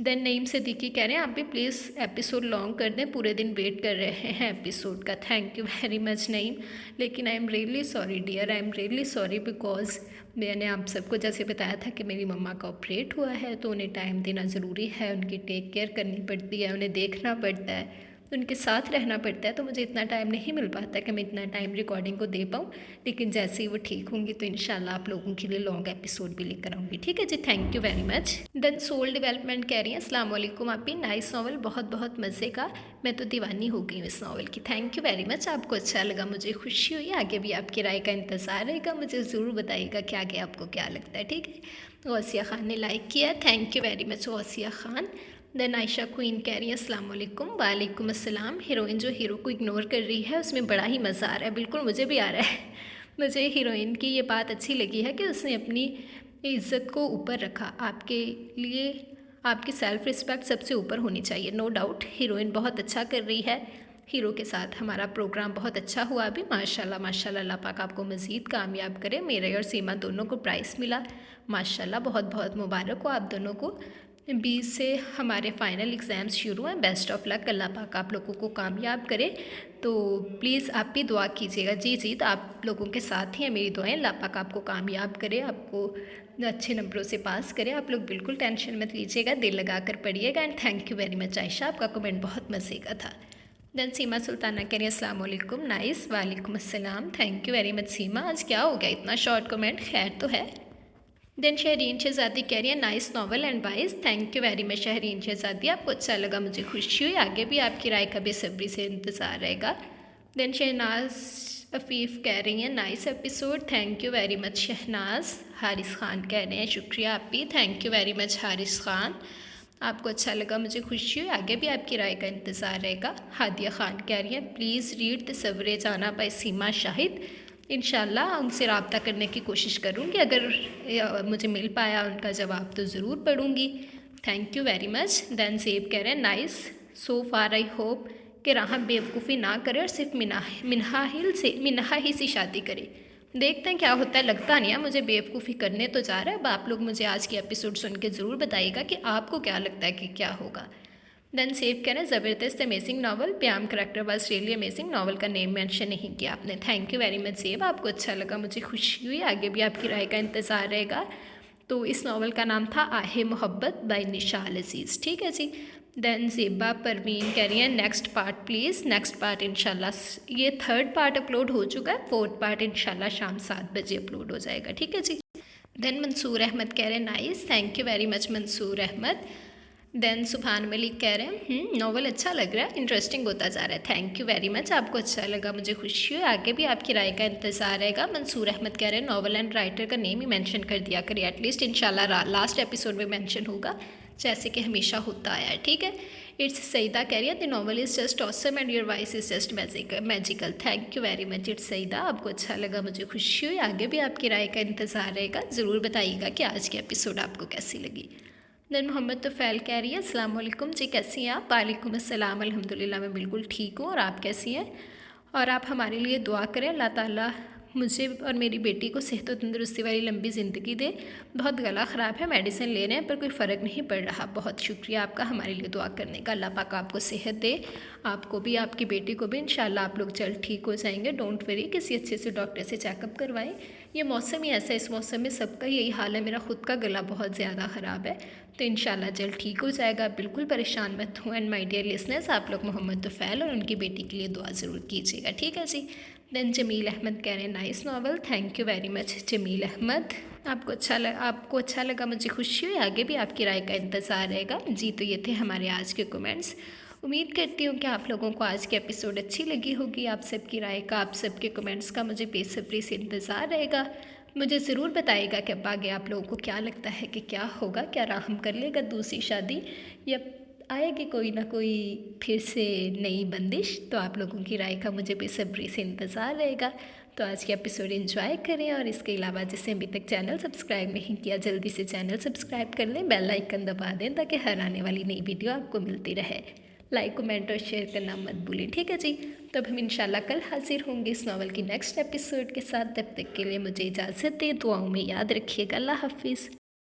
Then Naeem Siddiqui कह रहे हैं आप भी प्लीज़ एपिसोड लॉन्ग कर दें, पूरे दिन वेट कर रहे हैं एपिसोड का। Thank you very much Naeem, लेकिन I am really sorry dear, I am really sorry because मैंने आप सबको जैसे बताया था कि मेरी मम्मा का ऑपरेट हुआ है तो उन्हें टाइम देना ज़रूरी है, उनकी टेक केयर करनी पड़ती है, उन्हें देखना पड़ता है, उनके साथ रहना पड़ता है, तो मुझे इतना टाइम नहीं मिल पाता कि मैं इतना टाइम रिकॉर्डिंग को दे पाऊँ। लेकिन जैसे ही वो ठीक होंगी तो इंशाल्लाह आप लोगों के लिए लॉन्ग एपिसोड भी लेकर आऊँगी। ठीक है जी, thank you very much. Then soul development कह रही हैं अस्सलाम वालेकुम, आप भी नाइस नावल, बहुत मज़े का, मैं तो दीवानी हो गई हूँ इस नावल की। थैंक यू वेरी मच, आपको अच्छा लगा, मुझे खुशी हुई। आगे भी आपकी राय का इंतज़ार रहेगा, मुझे ज़रूर बताइएगा कि आगे आपको क्या लगता है। ठीक है, गौसिया खान ने लाइक किया, thank you very much Gausia Khan. Then Ayesha queen कह रही है अस्सलाम वालेकुम। वालेकुम अस्सलाम। हीरोइन जो हीरो को इग्नोर कर रही है उसमें बड़ा ही मज़ा आ रहा है, बिल्कुल मुझे भी आ रहा है। मुझे हीरोइन की ये बात अच्छी लगी है कि उसने अपनी इज़्ज़त को ऊपर रखा। आपके लिए आपकी सेल्फ़ रिस्पेक्ट सबसे ऊपर होनी चाहिए, नो डाउट। हीरोइन बहुत अच्छा कर रही है, हीरो के साथ हमारा प्रोग्राम बहुत अच्छा हुआ अभी, माशाल्लाह माशाल्लाह। अल्लाह पाक आपको मज़ीद कामयाब करे। मेरे और सीमा दोनों को प्राइज़ मिला, माशाल्लाह, बहुत मुबारक हो आप दोनों को। 20 से हमारे फ़ाइनल एग्ज़ाम्स शुरू हैं, बेस्ट ऑफ लक, अल्लाह पाक आप लोगों को कामयाब करे। तो प्लीज़ आप भी दुआ कीजिएगा। जी तो आप लोगों के साथ ही हैं मेरी दुआएं, अल्लाह पाक आपको कामयाब करे, आपको अच्छे नंबरों से पास करे। आप लोग बिल्कुल टेंशन मत लीजिएगा, दिल लगा कर पढ़िएगा। And thank you very much Ayesha, आपका कमेंट बहुत मज़े का था। देन सीमा सुल्ताना कह रही है अस्सलाम वालेकुम, नाइस। वालेकुम अस्सलाम, थैंक यू वेरी मच सीमा। आज क्या हो गया इतना शॉर्ट कमेंट, खैर तो है। देन शहरीन शहज़ादी कह रही है nice novel and wise, thank you very much Shehreen Shahzadi, आपको अच्छा लगा, मुझे खुशी हुई। आगे भी आपकी राय का बेसब्री से इंतज़ार रहेगा। देन शहनाज अफ़ीफ़ कह रही हैं nice episode, thank you very much Shahnaz. Haris Khan कह रहे हैं शुक्रिया आप भी, thank you very much Haris Khan, आपको अच्छा लगा, मुझे खुशी हुई। आगे भी आपकी राय का इंतज़ार रहेगा। हादिया खान कह रही हैं प्लीज़ रीड तस्वरे जाना बाय सीमा शाहिद, इंशाल्लाह उनसे रब्ता करने की कोशिश करूँगी, अगर मुझे मिल पाया उनका जवाब तो ज़रूर पढ़ूँगी। Thank you very much. Then सेब कह रहे हैं nice so far, I hope कि राह बेवकूफ़ी ना करे और सिर्फ मिन्हा ही से शादी करे। देखते हैं क्या होता है, लगता नहीं है मुझे बेवकूफ़ी करने तो जा रहा है। अब आप लोग मुझे आज की एपिसोड सुन के ज़रूर बताइएगा कि आपको क्या लगता है कि क्या होगा। देन सेव कह रहे हैं ज़बरदस्त amazing novel, Payam character was really amazing, novel का नेम मेंशन नहीं किया आपने। थैंक यू वेरी मच सेव, आपको अच्छा लगा, मुझे खुशी हुई। आगे भी आपकी राय का इंतज़ार रहेगा। तो इस नावल का नाम था आहे मोहब्बत बाय निशाल अजीज़। ठीक है जी। देन ज़ेबा परवीन कह रही हैं next part please, next part इंशाल्लाह, ये 3rd पार्ट अपलोड हो चुका है, 4th पार्ट इंशाल्लाह शाम 7 बजे अपलोड हो जाएगा। ठीक है जी। देन मंसूर अहमद कह रहे हैं nice, thank you very much Mansoor Ahmed. Then Subhan Malik कह रहे हैं नॉवल अच्छा लग रहा है, इंटरेस्टिंग होता जा रहा है, थैंक यू वेरी मच, आपको अच्छा लगा, मुझे खुशी है, आगे भी आपकी राय का इंतज़ार रहेगा। मंसूर अहमद कह रहे हैं नॉवल एंड राइटर का नेम ही मेंशन कर दिया करिए, एटलीस्ट इंशाल्लाह लास्ट एपिसोड में मेंशन होगा जैसे कि हमेशा होता आया है, ठीक है। इट्स सईदा कह रही है the novel is just awesome and your voice is just magical, thank you very much it's Saeeda, आपको अच्छा लगा, मुझे खुशी हुई, आगे भी आपकी राय का इंतज़ार रहेगा, ज़रूर बताइएगा कि आज की एपिसोड आपको कैसी लगी। देन मोहम्मद तोफ़ैल कह रही है अस्सलाम वालेकुम जी, कैसी हैं आप? वालेकुम अस्सलाम, अल्हम्दुलिल्लाह मैं बिल्कुल ठीक हूँ, और आप कैसी हैं? और आप हमारे लिए दुआ करें, अल्लाह ताला मुझे और मेरी बेटी को सेहत और तंदुरुस्ती वाली लंबी ज़िंदगी दे। बहुत गला ख़राब है, मेडिसिन ले रहे हैं पर कोई फ़र्क नहीं पड़ रहा। बहुत शुक्रिया आपका हमारे लिए दुआ करने का, अल्लाह पाक आपको सेहत दे, आपको भी आपकी बेटी को भी। इंशाल्लाह आप लोग जल्द ठीक हो जाएंगे, डोंट वरी, किसी अच्छे से डॉक्टर से चेकअप करवाएं। ये मौसम ही ऐसा है, इस मौसम में सबका यही हाल है, मेरा ख़ुद का गला बहुत ज़्यादा ख़राब है, तो इंशाल्लाह जल्द ठीक हो जाएगा, बिल्कुल परेशान मत हो। एंड माय डियर लिसनर्स, आप लोग मोहम्मद तोफ़ैल और उनकी बेटी के लिए दुआ ज़रूर कीजिएगा, ठीक है जी। देन जमील अहमद कह रहे हैं nice novel, thank you very much Jameel Ahmed, आपको अच्छा लगा, मुझे खुशी हुई, आगे भी आपकी राय का इंतज़ार रहेगा जी। तो ये थे हमारे आज के कमेंट्स, उम्मीद करती हूँ कि आप लोगों को आज की एपिसोड अच्छी लगी होगी। आप सबकी राय का, आप सबके कमेंट्स का मुझे बेसब्री से इंतज़ार रहेगा। मुझे ज़रूर बताइएगा कि अब आगे आप लोगों को क्या लगता है कि क्या होगा, क्या राहम कर लेगा दूसरी शादी, या आएगी कोई ना कोई फिर से नई बंदिश। तो आप लोगों की राय का मुझे बेसब्री से इंतज़ार रहेगा। तो आज की एपिसोड एंजॉय करें, और इसके अलावा जिसने अभी तक चैनल सब्सक्राइब नहीं किया जल्दी से चैनल सब्सक्राइब कर लें, बेल आइकन दबा दें ताकि हर आने वाली नई वीडियो आपको मिलती रहे। लाइक कमेंट और शेयर करना मत भूलें, ठीक है जी। तब हम इंशाल्लाह कल हाजिर होंगे इस नावल की नेक्स्ट एपिसोड के साथ। तब तक के लिए मुझे इजाज़त दें, दुआओं में याद रखिएगा, अल्लाह हाफिज़।